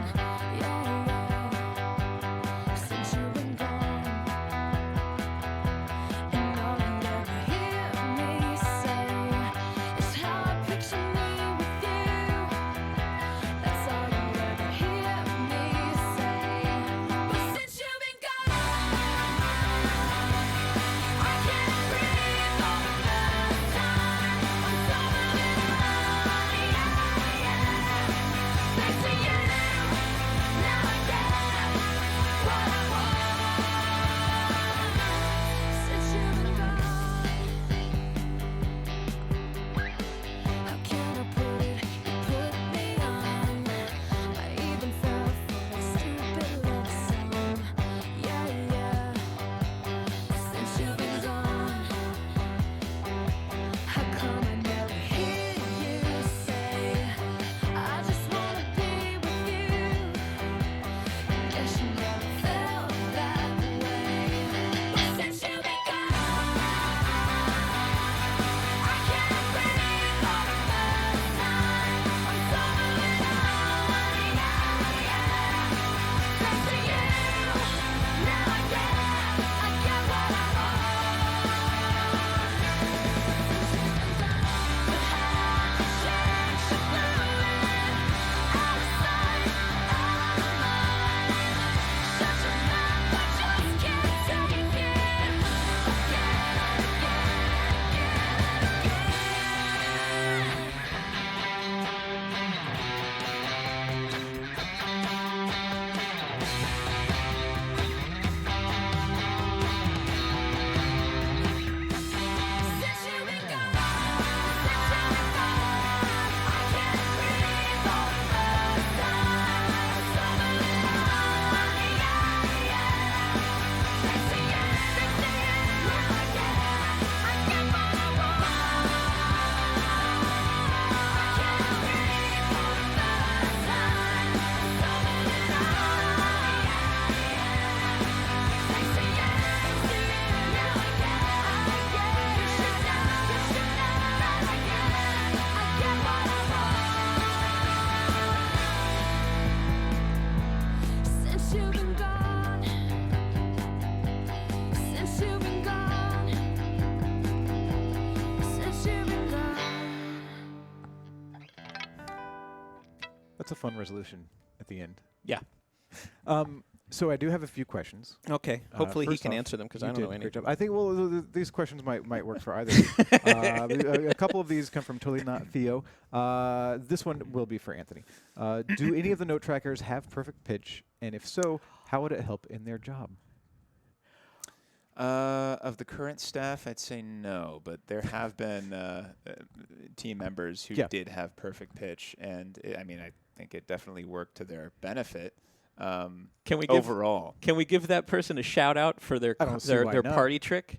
Yeah. Since you've been gone. That's a fun resolution at the end. Yeah. So I do have a few questions. Okay. Hopefully he First can off, answer them because you I don't know did a any. great job. I think these questions might work for either. Of you. A couple of these come from Totally Not Theo. This one will be for Anthony. Do any of the note trackers have perfect pitch? And if so, how would it help in their job? Of the current staff, I'd say no, but there have been team members who did have perfect pitch, and I think it definitely worked to their benefit. Can we overall? Can we give that person a shout out for their I don't see why not. party trick?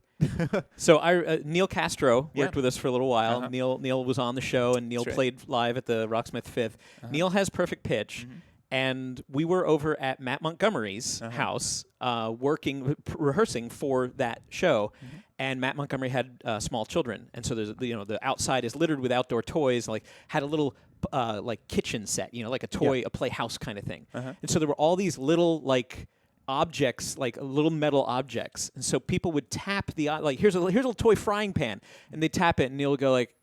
So Neil Castro worked with us for a little while. Uh-huh. Neil was on the show, and Neil That's right. played live at the Rocksmith 5th. Neil has perfect pitch. And we were over at Matt Montgomery's house rehearsing for that show. And Matt Montgomery had small children. And so there's the outside is littered with outdoor toys, like had a little like kitchen set, like a toy, a playhouse kind of thing. And so there were all these little like objects, like little metal objects. And so people would tap the like here's a little toy frying pan, and they tap it, and Neil would go like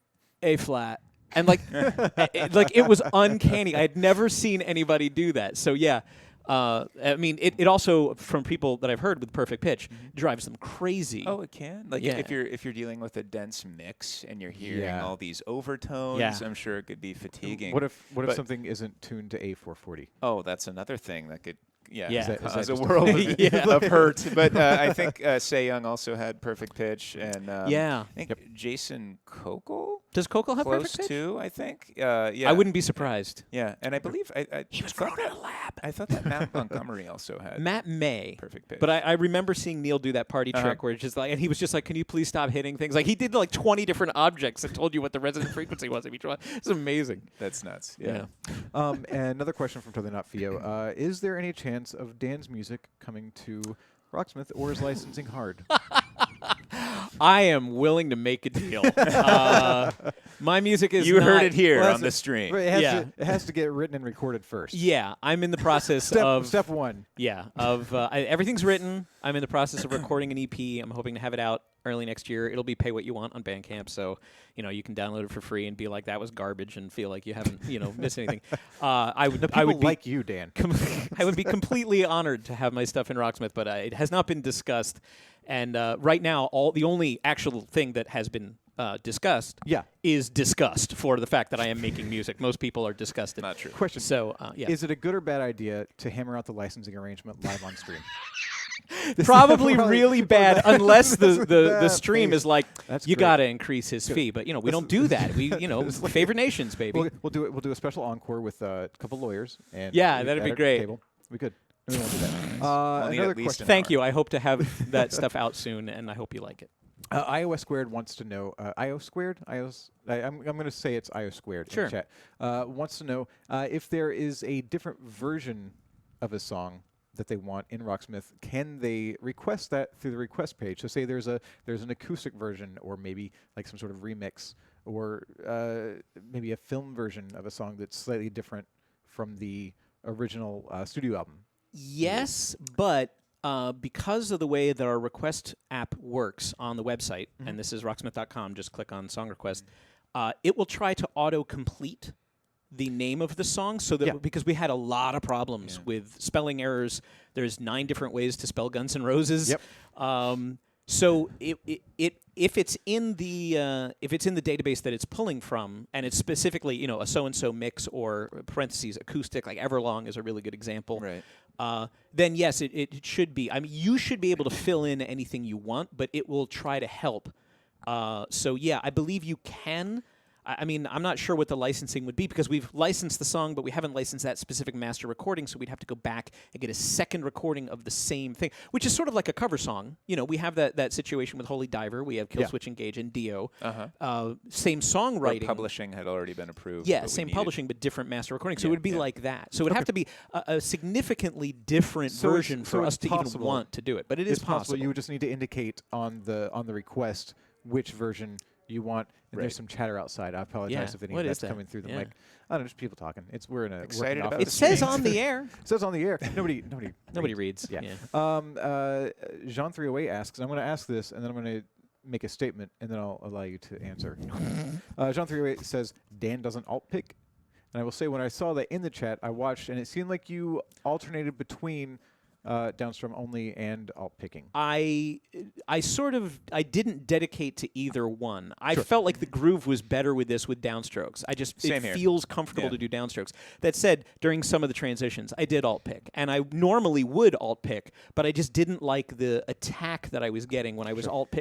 A flat. And it was uncanny. I had never seen anybody do that. So yeah, it also, from people that I've heard with perfect pitch, drives them crazy. Oh, it can. Like if you're dealing with a dense mix and you're hearing all these overtones, I'm sure it could be fatiguing. What if something isn't tuned to A440? Oh, that's another thing that could. Is that a world of hurt. But I think Sei Young also had perfect pitch, and I think Jason Kokol. Does Kokol have close perfect pitch? too? I think. Yeah. I wouldn't be surprised. Yeah, and I believe he was grown in a lab. I thought that Matt Montgomery also had. Matt may perfect pitch, but I remember seeing Neil do that party trick where it's just like, and he was just like, "Can you please stop hitting things?" Like he did like 20 different objects and told you what the resonant frequency was of each one. It's amazing. That's nuts. Yeah. And another question from Totally Not Theo. Is there any chance of Dan's music coming to Rocksmith, or is licensing hard? I am willing to make a deal. My music is You not, heard it here on the stream. It has to get written and recorded first. Yeah, I'm in the process step one. Yeah, everything's written. I'm in the process of recording an EP. I'm hoping to have it out early next year. It'll be pay what you want on Bandcamp, so you can download it for free and be like, that was garbage, and feel like you haven't missed anything. I would like you, Dan. I would be completely honored to have my stuff in Rocksmith, but it has not been discussed. And right now, the only actual thing that has been discussed is disgust for the fact that I am making music. Most people are disgusted. Not true. Question. So, is it a good or bad idea to hammer out the licensing arrangement live on stream? Probably really bad, unless the stream is like, That's you great. got to increase his fee. But we don't do that. We favor nations, baby. We'll do a special encore with a couple lawyers. And That'd be great. We could. We won't do that. We'll need Another at least question. an Thank hour. you. I hope to have that stuff out soon, and I hope you like it. iOS Squared wants to know. iOS Squared. I'm going to say it's iOS Squared Sure. in chat. Wants to know if there is a different version of a song that they want in Rocksmith. Can they request that through the request page? So say there's an acoustic version, or maybe like some sort of remix, or maybe a film version of a song that's slightly different from the original studio album. Yes, but because of the way that our request app works on the website, and this is rocksmith.com, just click on song request, it will try to auto-complete the name of the song, so that because we had a lot of problems with spelling errors. There's 9 different ways to spell Guns N' Roses. Yep. So if it's in the database that it's pulling from, and it's specifically a so and so mix or parentheses acoustic, like Everlong is a really good example. Right. Then yes, it should be. I mean, you should be able to fill in anything you want, but it will try to help. So yeah, I believe you can. I mean, I'm not sure what the licensing would be, because we've licensed the song, but we haven't licensed that specific master recording, so we'd have to go back and get a second recording of the same thing, which is sort of like a cover song. We have that situation with Holy Diver. We have Killswitch Engage and Dio. Same songwriting. Or publishing had already been approved. Yeah, but same we needed- publishing, but different master recording. So it would be like that. So it would have to be a significantly different version for us to even want to do it. But it is possible. You would just need to indicate on the request which version you want. And there's some chatter outside. I apologize if any of that's coming through the mic. I don't know, just people talking. We're in a Excited working about office. It says on the air. It says on the air. Nobody reads. Yeah. Jean 308 asks, and I'm going to ask this, and then I'm going to make a statement, and then I'll allow you to answer. Jean 308 says, Dan doesn't alt pick. And I will say, when I saw that in the chat, I watched, and it seemed like you alternated between downstrum only and alt picking. I didn't dedicate to either one. I Sure. felt like the groove was better with this with downstrokes. Same it here. feels comfortable Yeah. to do downstrokes. That said, during some of the transitions, I did alt pick, and I normally would alt pick, but I just didn't like the attack that I was getting when I was alt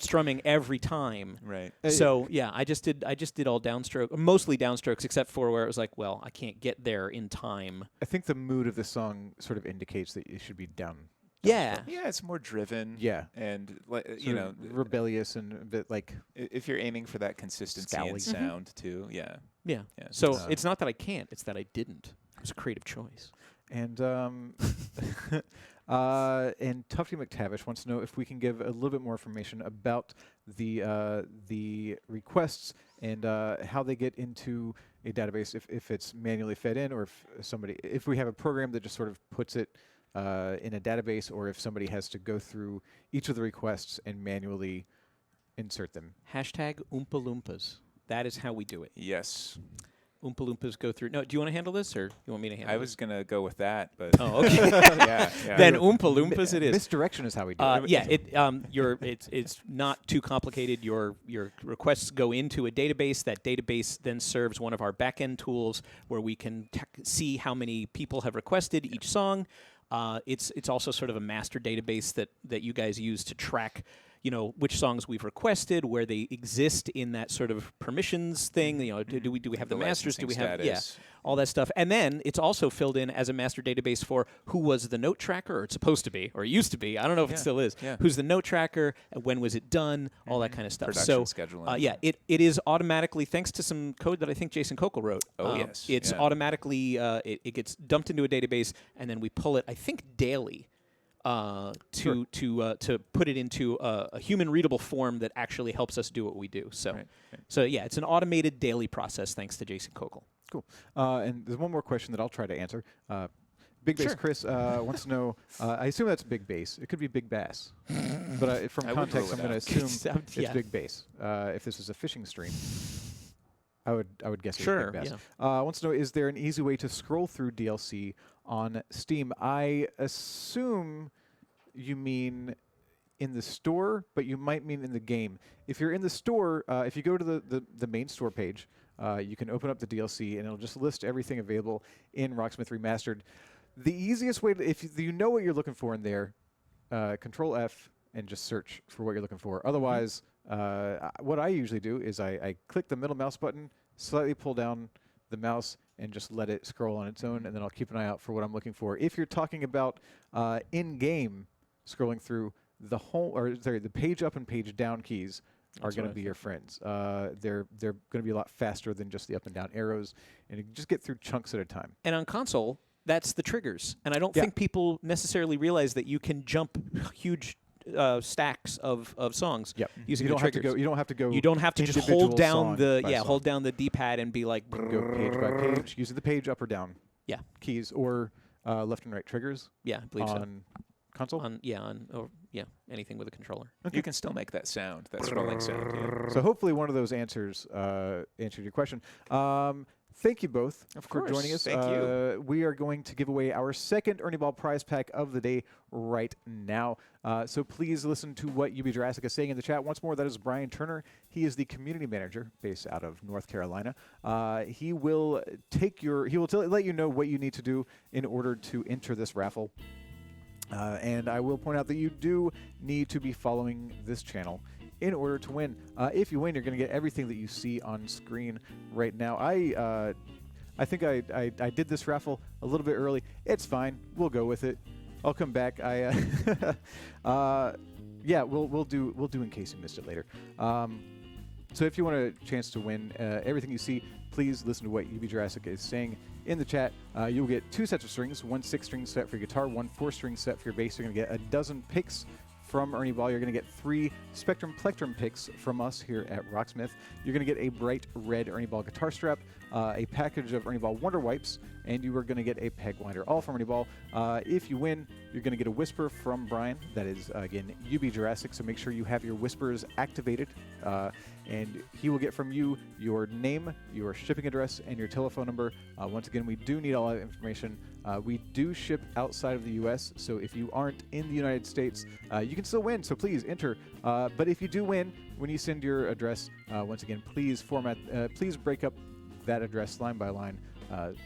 strumming every time. Right. So yeah, I just did all downstroke, mostly downstrokes, except for where it was like, well, I can't get there in time. I think the mood of the song sort of indicates that it should be down. Yeah. Yeah, it's more driven. Yeah. And you Sort know, of rebellious and a bit like if you're aiming for that consistency Scowly. in sound too, yeah. Yeah. Yeah. So it's not that I can't; it's that I didn't. It was a creative choice. And and Tufty McTavish wants to know if we can give a little bit more information about the requests and how they get into a database, if it's manually fed in, or if we have a program that just sort of puts it in a database, or if somebody has to go through each of the requests and manually insert them. Hashtag Oompa Loompas. That is how we do it. Yes. Oompa Loompas go through. No, do you want to handle this, or you want me to handle it? I was gonna go with that, but oh, okay. yeah. Then Oompa Loompas it is. Misdirection is how we do it. Yeah, it's not too complicated. Your requests go into a database. That database then serves one of our back-end tools where we can see how many people have requested each song. It's also sort of a master database that you guys use to track, which songs we've requested, where they exist in that sort of permissions thing. Do we have the masters? Do we have all that stuff? And then it's also filled in as a master database for who was the note tracker, or it's supposed to be, or it used to be. I don't know if it still is. Yeah. Who's the note tracker? When was it done? All that kind of stuff. Production So scheduling. it is automatically, thanks to some code that I think Jason Kokel wrote. Oh, yes. It's Yeah. automatically it gets dumped into a database, and then we pull it, I think, daily. To put it into a human readable form that actually helps us do what we do. So, so yeah, it's an automated daily process thanks to Jason Kokel. Cool. And there's one more question that I'll try to answer. Big Bass Sure. Chris wants to know, I assume that's Big Bass. It could be Big Bass. But from I would context, rule I'm it going to out. assume it's Yeah. Big Bass. If this was a fishing stream, I would guess it Sure, was Big Bass. yeah. Wants to know, is there an easy way to scroll through DLC on Steam? I assume you mean in the store, but you might mean in the game. If you're in the store, if you go to the main store page, you can open up the DLC, and it'll just list everything available in Rocksmith Remastered. The easiest way, if you know what you're looking for in there, Control F and just search for what you're looking for. Otherwise, what I usually do is I click the middle mouse button, slightly pull down the mouse, and just let it scroll on its own, and then I'll keep an eye out for what I'm looking for. If you're talking about in-game scrolling through, the page up and page down keys are going to be your friends. They're going to be a lot faster than just the up and down arrows, and you can just get through chunks at a time. And on console, that's the triggers. And I don't think people necessarily realize that you can jump huge stacks of songs using the triggers. You don't have to go. You don't have to just hold down hold down the D-pad and be like go page by page using the page up or down keys or left and right triggers. Yeah, I believe on console. Anything with a controller. Okay. You can still make that sound, that scrolling sound. Yeah. So hopefully one of those answers answered your question. Thank you both for joining us. Thank you. We are going to give away our second Ernie Ball prize pack of the day right now. So please listen to what UB Jurassic is saying in the chat. Once more, that is Brian Turner. He is the community manager based out of North Carolina. He will let you know what you need to do in order to enter this raffle. And I will point out that you do need to be following this channel in order to win. If you win, you're going to get everything that you see on screen right now. I think I did this raffle a little bit early. It's fine. We'll go with it. I'll come back. We'll do in case you missed it later. So if you want a chance to win everything you see, please listen to what UB Jurassic is saying in the chat. You'll get 2 sets of strings, 1 6-string set for your guitar, 1 4-string set for your bass. You're going to get a dozen picks from Ernie Ball. You're going to get 3 Spectrum Plectrum picks from us here at Rocksmith. You're going to get a bright red Ernie Ball guitar strap, a package of Ernie Ball Wonder Wipes, and you are going to get a peg winder, all from Ernie Ball. If you win, you're going to get a whisper from Brian. That is, again, UB Jurassic, so make sure you have your whispers activated. And he will get from you your name, your shipping address, and your telephone number. Once again, we do need all that information. We do ship outside of the U.S., so if you aren't in the United States, you can still win, so please enter. But if you do win, when you send your address, once again, please break up that address line by line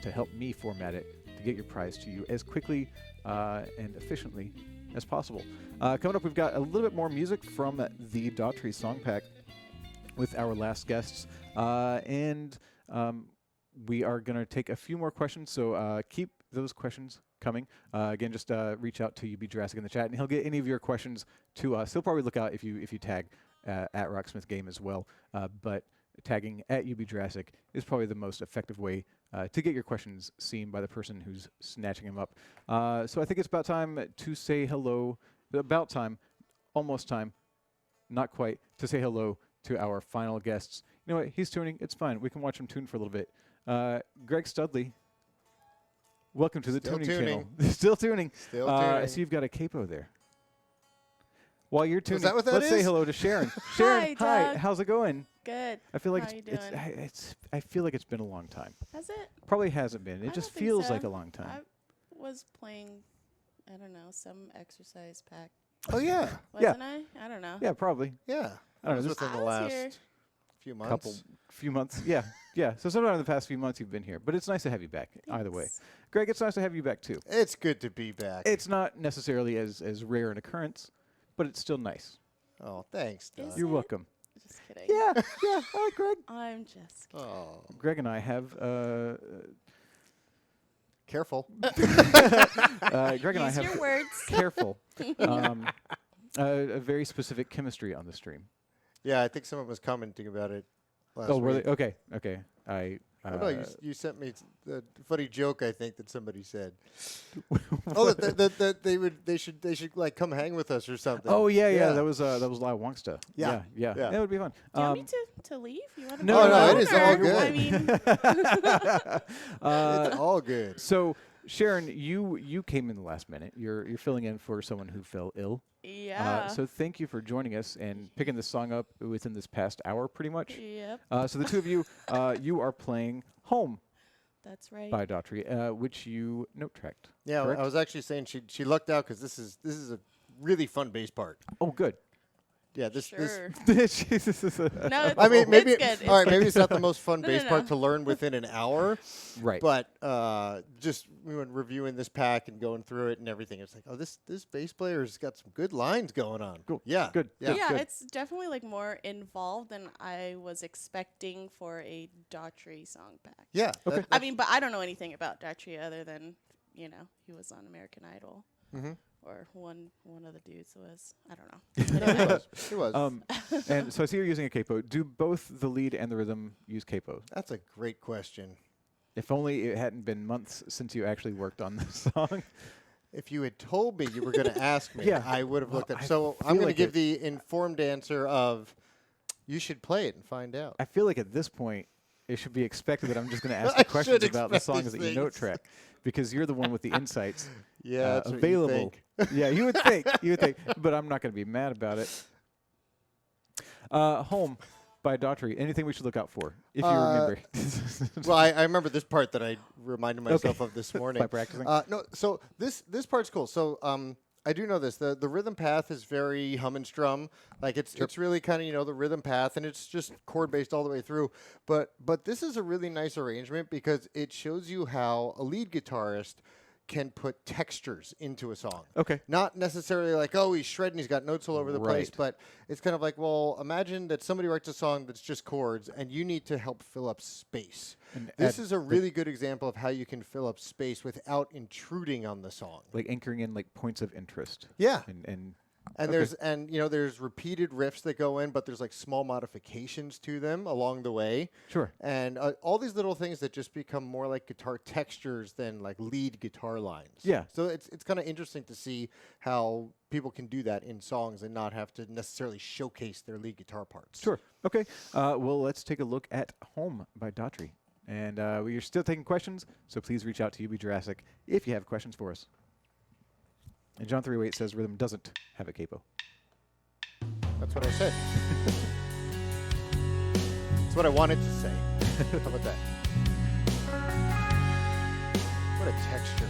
to help me format it to get your prize to you as quickly and efficiently as possible. Coming up, we've got a little bit more music from the Daughtry song pack with our last guests. And we are going to take a few more questions, so keep those questions coming. Again, just reach out to UB Jurassic in the chat, and he'll get any of your questions to us. He'll probably look out if you tag at Rocksmith Game as well. But tagging at UB Jurassic is probably the most effective way to get your questions seen by the person who's snatching them up. So I think it's about time to say hello. About time, almost time, not quite, to say hello to our final guests. You know what? He's tuning. It's fine. We can watch him tune for a little bit. Greg Studley, welcome to the tuning channel. Still tuning. Still tuning. I see you've got a capo there. While you're tuning, that what that let's say is? hello to Sharon. Sharon, Hi, Doug. How's it going? Good. I feel like How you doing? I feel like it's been a long time. Has it? Probably hasn't been. It I just don't think feels so. like a long time. I was playing, I don't know, some exercise pack. Oh yeah. Wasn't I? I don't know. Yeah, probably. Yeah. I don't know. was This within the I was here. last few months. few months. Yeah, yeah. So sometime in the past few months you've been here, but it's nice to have you back. Either way, Greg, it's nice to have you back too. It's good to be back. It's not necessarily as rare an occurrence, but it's still nice. Oh, thanks, Doug. Is You're it? welcome. Just kidding. Yeah, yeah. Hi, Greg. I'm just kidding. Oh, Greg and I have. careful. Greg and I Use have. your words. Careful. A very specific chemistry on the stream. Yeah, I think someone was commenting about it last Oh, were week. they? Okay, okay. No, you sent me the funny joke. I think that somebody said. Oh, that they should like come hang with us or something. Oh yeah. That was La Wongsta. Yeah. Yeah. That would be fun. Do you want me to leave? You want to No, no, it is all or- good. I mean, It's all good. So Sharon, you came in the last minute. You're filling in for someone who fell ill. yeah. So thank you for joining us and picking this song up within this past hour, pretty much. Yep. So the two of you, you are playing "Home" That's right. by Daughtry, which you note tracked. Yeah, correct? I was actually saying she lucked out because this is a really fun bass part. Oh, good. Yeah, this. Sure. Jesus. No, it's, I mean, maybe it's good. all right. It's Maybe good. it's not the most fun No, bass no, part no. to learn within an hour, Right. but just when reviewing this pack and going through it and everything, it's like, oh, this bass player's got some good lines going on. Cool. Yeah, Good. Yeah, Yeah, good. it's definitely like more involved than I was expecting for a Daughtry song pack. yeah. Okay. I mean, but I don't know anything about Daughtry other than, he was on American Idol. Mm-hmm. Or one of the dudes was. I don't know. No, Anyway. he was. And so I see you're using a capo. Do both the lead and the rhythm use capos? That's a great question. If only it hadn't been months since you actually worked on this song. If you had told me you were going to ask me, Yeah. I would have Well, looked up. I So I'm feel going to like give it- the informed answer of, you should play it and find out. I feel like at this point, it should be expected that I'm just going to ask I the questions should about the expect songs these that you note things. track, because you're the one with the insights Yeah, that's what you available. think. Yeah, you would think. You would think, but I'm not going to be mad about it. Home by Daughtry. Anything we should look out for, if you remember? Well, I remember this part that I reminded myself Okay. of this morning. By practicing? No, so this part's cool. So I do know this. The rhythm path is very hum and strum. Like it's really kind of the rhythm path, and it's just chord based all the way through. But this is a really nice arrangement because it shows you how a lead guitarist can put textures into a song. Okay. Not necessarily like, oh, he's shredding, he's got notes all over the place, Right. but it's kind of like, well, imagine that somebody writes a song that's just chords and you need to help fill up space. And This add is a really good example of how you can fill up space without intruding on the song. like anchoring in like points of interest. Yeah. And And Okay. there's repeated riffs that go in, but there's like small modifications to them along the way. Sure. And all these little things that just become more like guitar textures than like lead guitar lines. Yeah. So it's kind of interesting to see how people can do that in songs and not have to necessarily showcase their lead guitar parts. Sure. Okay. Well, let's take a look at Home by Daughtry. And we're still taking questions, so please reach out to UB Jurassic if you have questions for us. And John 308 says Rhythm doesn't have a capo. That's what I said. That's what I wanted to say. How about that? What a texture.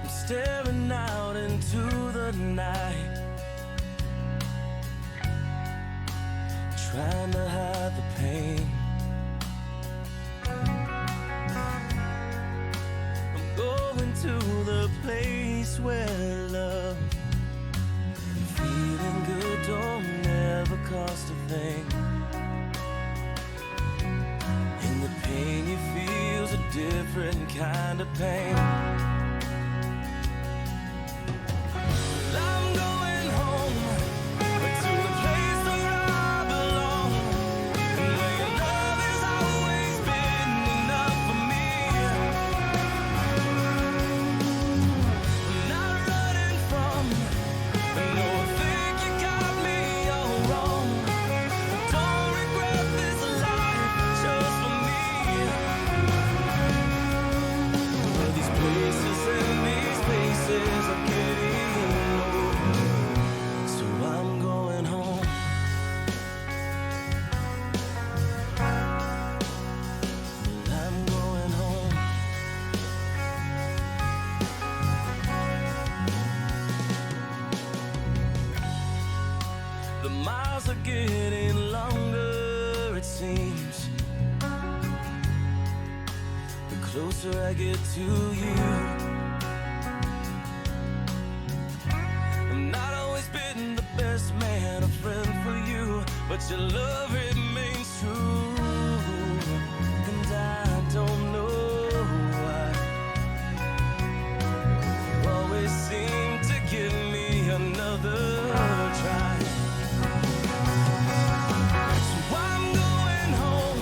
I'm staring out into the night, trying to hide the pain. I'm going to the place where love and feeling good don't ever cost a thing. And the pain you feel's a different kind of pain. I'm going home to the place where I belong, and where your love has always been enough for me. I'm not running from, no, I think you got me all wrong. Don't regret this life just for me. But these places and these places are getting old, so I'm going home. I'm going home. The miles are getting longer, it seems. The closer I get to you. I've not always been the best man, a friend for you, but your love remains true. And I don't know why you always seem to give me another try. So I'm going home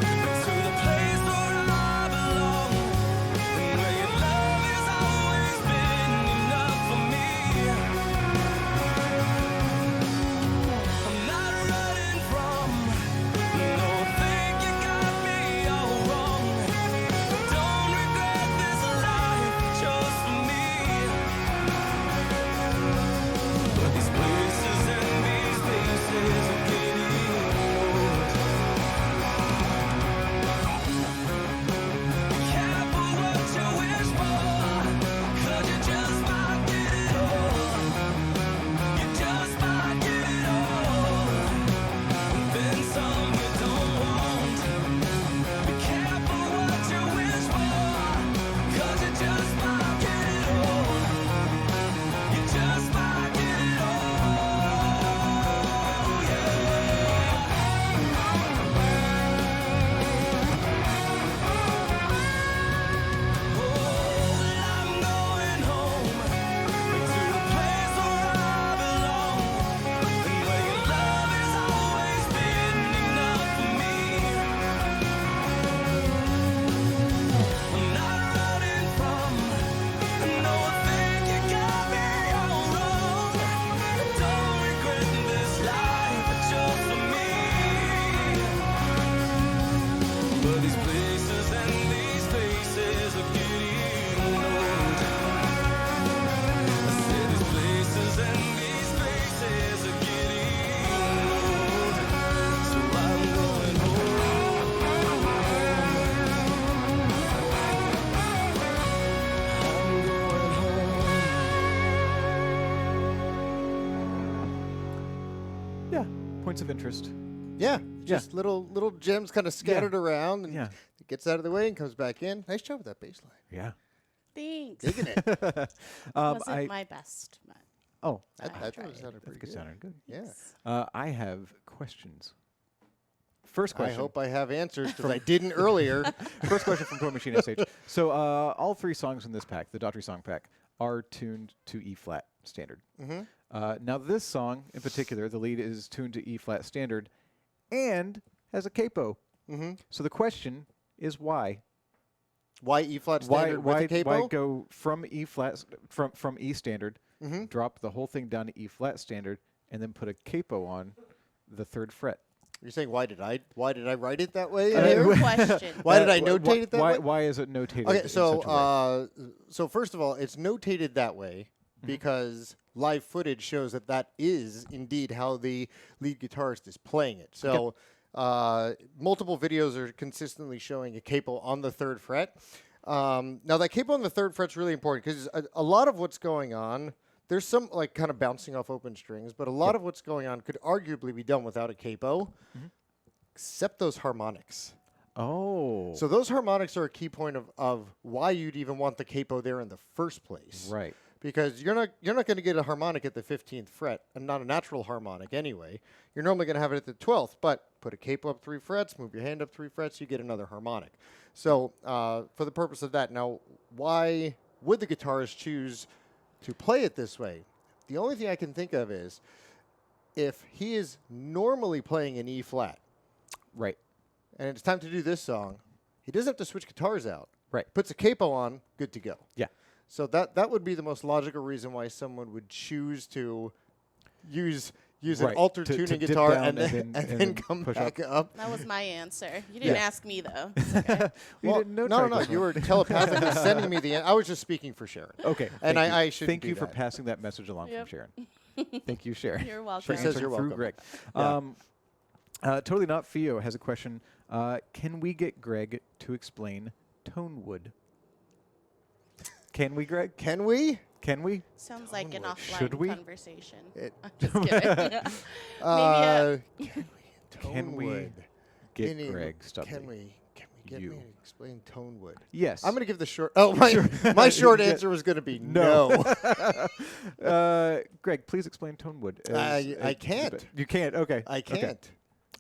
to the place where I belong, and where your love has always been enough for me. I'm not running from, no, I think you got me all wrong. Don't regret this life just for me. But these places and these places are getting old. Be careful what you wish for, 'cause you just might get it all. You just might get it all, and then some you don't want. Be careful what you wish for, 'cause you just might get it all. You just might get it all, yeah. I'm going home to the place where I belong, and where your love has always been enough for me. I'm not running from, no, I think you got me all wrong. Don't regret this life just for me. But these places and these faces are getting old. I said these places and these faces are getting old, so I'm going home. I'm going home. Yeah. Points of interest. Yeah, just little gems kind of scattered around, and Yeah. it gets out of the way and comes back in. Nice job with that bass line. Yeah. Thanks. Digging it. Wasn't my best, but Oh, I thought it sounded I pretty think it good. sounded good. Yeah. I have questions First question. I hope I have answers because I didn't earlier. First question from Toy Machine SH. So all 3 songs in this pack, the Daughtry song pack, are tuned to E flat standard. Mhm. Now this song in particular, the lead is tuned to E flat standard, and has a capo. So the question is why? Why E flat standard with a capo? Why go from E flat from E standard, drop the whole thing down to E flat standard, and then put a capo on the 3rd fret? You're saying why did I write it that way? Your question. Why did I notate it that way? Why is it notated? Okay, in such a way? so first of all, it's notated that way because live footage shows that that is indeed how the lead guitarist is playing it. So multiple videos are consistently showing a capo on the 3rd fret. Now that capo on the 3rd fret's really important because a lot of what's going on, there's some like kind of bouncing off open strings, but a lot of what's going on could arguably be done without a capo, except those harmonics. Oh. So those harmonics are a key point of why you'd even want the capo there in the first place. Right. Because you're not going to get a harmonic at the 15th fret, and not a natural harmonic anyway. You're normally going to have it at the 12th, but put a capo up 3 frets, move your hand up 3 frets, you get another harmonic. So for the purpose of that, now why would the guitarist choose to play it this way? The only thing I can think of is if he is normally playing an E flat, right, and it's time to do this song, he doesn't have to switch guitars out. Right. Puts a capo on, good to go. Yeah. So that would be the most logical reason why someone would choose to use an alter To tuning dip guitar down and then come push back up. That was my answer. You didn't ask me though. It's okay. Well, didn't know no, Tricep. you were telepathically sending me the. I was just speaking for Sharon. Okay. And thank you. I should thank you for passing that message along from Sharon. Thank you, Sharon. You're welcome. For She says answering you're through welcome. Greg. Yeah. Totally Not Fio has a question. Can we get Greg to explain Tonewood? Can we, Greg? Can we? Can we? Sounds like an Should offline we? conversation. I'm just kidding. Can we Tonewood. get Any- Greg stop? Can we get You. me to explain Tonewood? Yes. I'm going to give the short. Oh, my short answer was going to be no. Greg, please explain Tonewood. I can't. You can't. Okay. I Okay.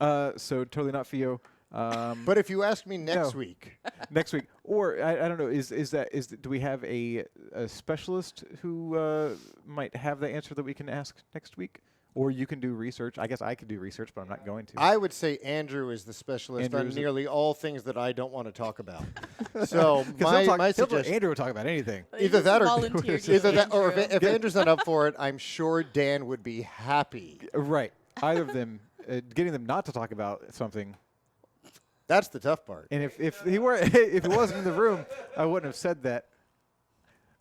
can't. So totally not Fio. But if you ask me next week, next week, or I don't know, do we have a specialist who might have the answer that we can ask next week? Or you can do research. I guess I could do research, but I'm not going to. I would say Andrew is the specialist Andrew on is nearly all things that I don't want to talk about. So my suggestion, Andrew will talk about anything. Either that or volunteered either you, that, or Andrew. if Andrew's not up for it, I'm sure Dan would be happy. Right. Either of them, getting them not to talk about something. That's the tough part. And if he were if he wasn't in the room, I wouldn't have said that.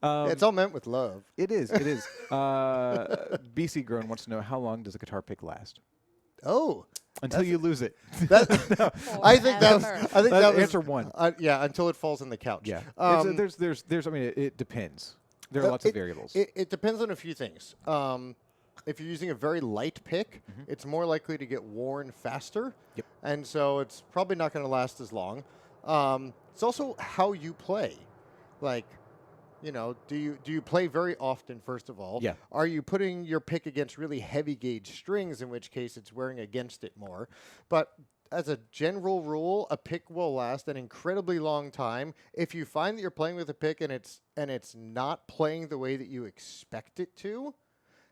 It's all meant with love. It is. It is. BC Grown wants to know, how long does a guitar pick last? Oh, until you lose it. I think that was answer one. Yeah, until it falls on the couch. Yeah. There's. I mean, it depends. There are lots of variables. It depends on a few things. If you're using a very light pick, it's more likely to get worn faster. Yep. And so it's probably not going to last as long. It's also how you play. Like, you know, do you play very often, first of all? Yeah. Are you putting your pick against really heavy gauge strings, in which case it's wearing against it more? But as a general rule, a pick will last an incredibly long time. If you find that you're playing with a pick and it's not playing the way that you expect it to,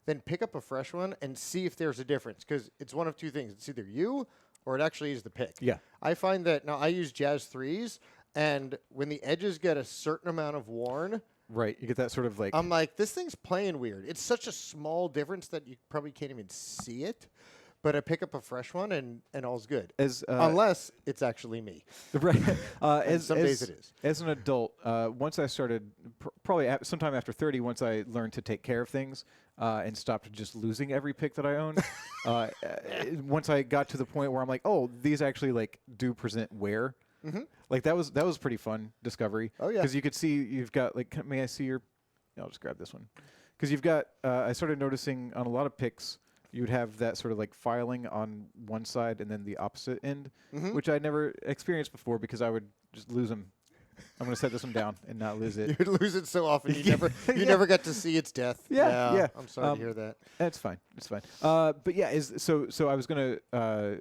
then pick up a fresh one and see if there's a difference, because it's one of two things. It's either you or it actually is the pick. Yeah. I find that now I use Jazz 3s, and when the edges get a certain amount of worn, right, you get that sort of like... I'm like, this thing's playing weird. It's such a small difference that you probably can't even see it. But I pick up a fresh one and all's good. Unless it's actually me. Right. Some days it is. As an adult, once I started, probably sometime after 30, once I learned to take care of things and stopped just losing every pick that I owned, once I got to the point where I'm like, oh, these actually like do present wear. Mm-hmm. Like that was pretty fun discovery. Oh, yeah. Because you could see you've got like, may I see your? I'll just grab this one. Because you've got, I started noticing on a lot of picks, you would have that sort of like filing on one side and then the opposite end, which I never experienced before because I would just lose them I'm going to set this one down and not lose it. You'd lose it so often. You never get to see its death. Yeah. I'm sorry to hear that. That's fine. It's fine. But yeah, so I was going to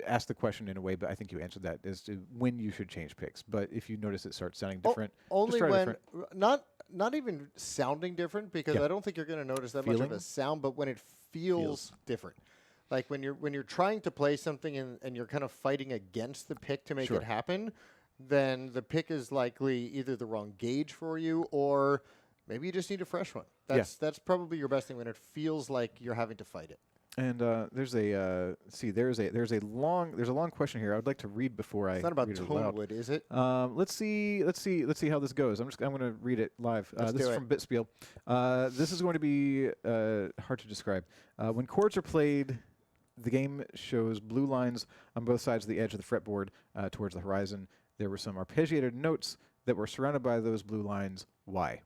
ask the question in a way, but I think you answered that as to when you should change picks. But if you notice it starts sounding different, only just try when different. not even sounding different, because I don't think you're going to notice that much of Feeling? a sound, but when it feels different. Like when you're trying to play something and you're kind of fighting against the pick to make Sure. it happen, then the pick is likely either the wrong gauge for you, or maybe you just need a fresh one. That's probably your best thing, when it feels like you're having to fight it. And there's a long question here. I would like to read before I. It's not about read it aloud. Tonewood, is it? Let's see how this goes. I'm going to read it live. Let's This do is it. from Bitspiel. This is going to be hard to describe. When chords are played, the game shows blue lines on both sides of the edge of the fretboard towards the horizon. There were some arpeggiated notes that were surrounded by those blue lines. Why?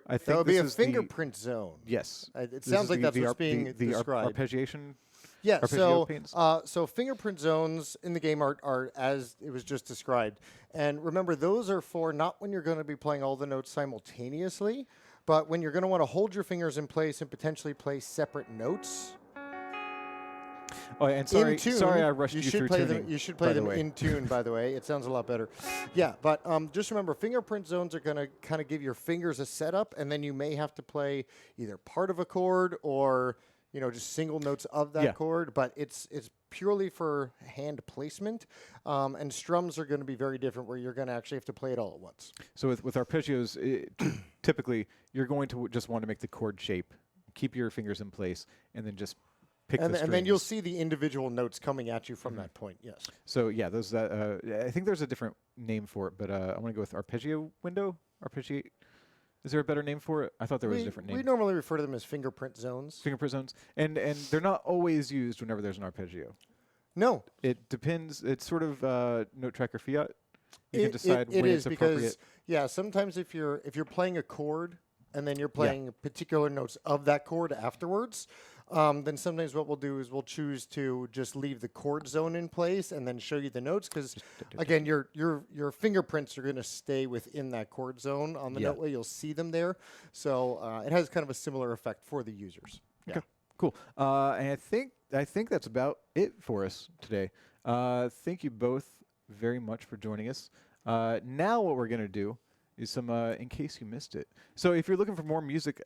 I think That would be a this is fingerprint zone. Yes. It This sounds is like that's what's being the described. arpeggiation. Yeah, arpeggio panes? so fingerprint zones in the game are as it was just described. And remember, those are for not when you're going to be playing all the notes simultaneously, but when you're going to want to hold your fingers in place and potentially play separate notes. Oh, and sorry, in tune, sorry, I rushed you you should through play tuning. them. You should play by the them way. in tune. By the way, it sounds a lot better. Yeah, but just remember, fingerprint zones are going to kind of give your fingers a setup, and then you may have to play either part of a chord or just single notes of that chord. But it's purely for hand placement, and strums are going to be very different, where you're going to actually have to play it all at once. So with arpeggios, typically you're going to just want to make the chord shape, keep your fingers in place, and then just pick the strings. And then you'll see the individual notes coming at you from that point. Yes. So yeah, those I think there's a different name for it, but I'm going to go with arpeggio window. Arpeggiate. Is there a better name for it? I thought there was a different name. We normally refer to them as fingerprint zones. Fingerprint zones, and they're not always used whenever there's an arpeggio. No, it depends. It's sort of note tracker fiat. You can decide it when is it's appropriate. because sometimes if you're playing a chord and then you're playing particular notes of that chord afterwards, then sometimes what we'll do is we'll choose to just leave the chord zone in place and then show you the notes, because again your fingerprints are going to stay within that chord zone on the note where you'll see them there. So it has kind of a similar effect for the users. Okay, cool. And I think that's about it for us today. Thank you both very much for joining us. Now what we're going to do is some, in case you missed it. So if you're looking for more music,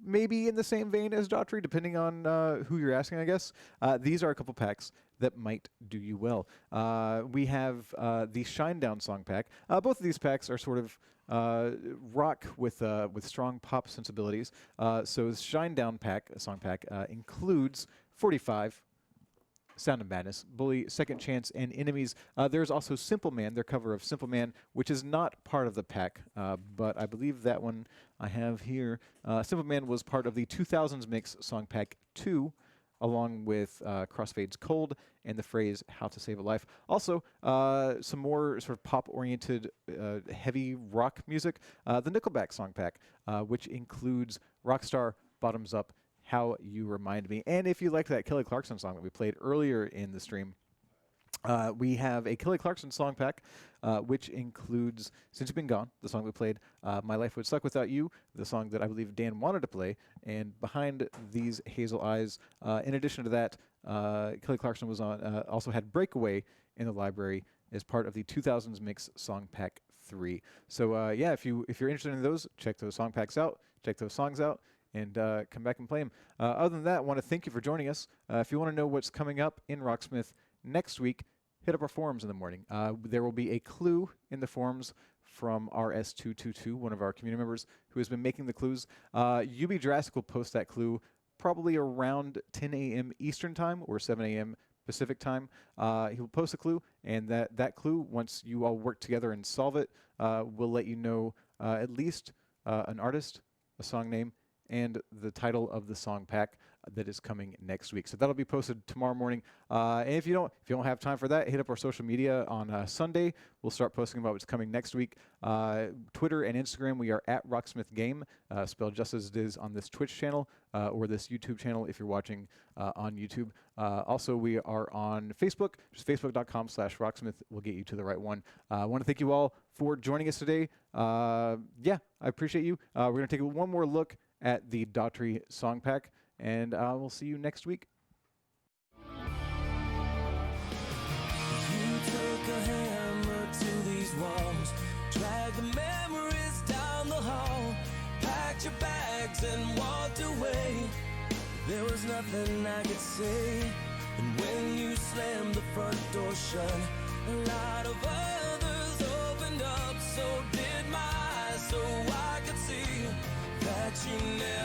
maybe in the same vein as Daughtry, depending on who you're asking, I guess, these are a couple packs that might do you well. We have the Shinedown song pack. Both of these packs are sort of rock with strong pop sensibilities. So the Shinedown pack, song pack, includes 45, Sound of Madness, Bully, Second Chance, and Enemies. There's also Simple Man, their cover of Simple Man, which is not part of the pack, but I believe that one I have here. Simple Man was part of the 2000s Mix Song Pack 2, along with Crossfade's Cold and the phrase How to Save a Life. Also, some more sort of pop-oriented heavy rock music. The Nickelback Song Pack, which includes Rockstar, Bottoms Up, How You Remind Me. And if you like that Kelly Clarkson song that we played earlier in the stream, we have a Kelly Clarkson song pack, which includes Since You've Been Gone, the song we played, My Life Would Suck Without You, the song that I believe Dan wanted to play, and Behind These Hazel Eyes. In addition to that, Kelly Clarkson was on, also had Breakaway in the library as part of the 2000s Mix Song Pack 3. So yeah, if you're interested in those, check those song packs out, check those songs out, and come back and play them. Other than that, I want to thank you for joining us. If you want to know what's coming up in Rocksmith next week, hit up our forums in the morning. There will be a clue in the forums from RS222, one of our community members who has been making the clues. UB Jurassic will post that clue probably around 10 a.m. Eastern Time or 7 a.m. Pacific Time. He will post a clue, and that clue, once you all work together and solve it, will let you know at least an artist, a song name, and the title of the song pack that is coming next week. So that'll be posted tomorrow morning. And if you don't have time for that, hit up our social media on Sunday. We'll start posting about what's coming next week. Twitter and Instagram, we are at Rocksmith Game, spelled just as it is on this Twitch channel or this YouTube channel if you're watching on YouTube. Also, we are on Facebook, just facebook.com/Rocksmith will get you to the right one. I want to thank you all for joining us today. I appreciate you. We're going to take one more look at the Daughtry song pack, and we'll see you next week. You took a hammer to these walls, dragged the memories down the hall, packed your bags and walked away. There was nothing I could say, and when you slammed the front door shut, a lot of others opened up, so did my eyes, so I could see that you never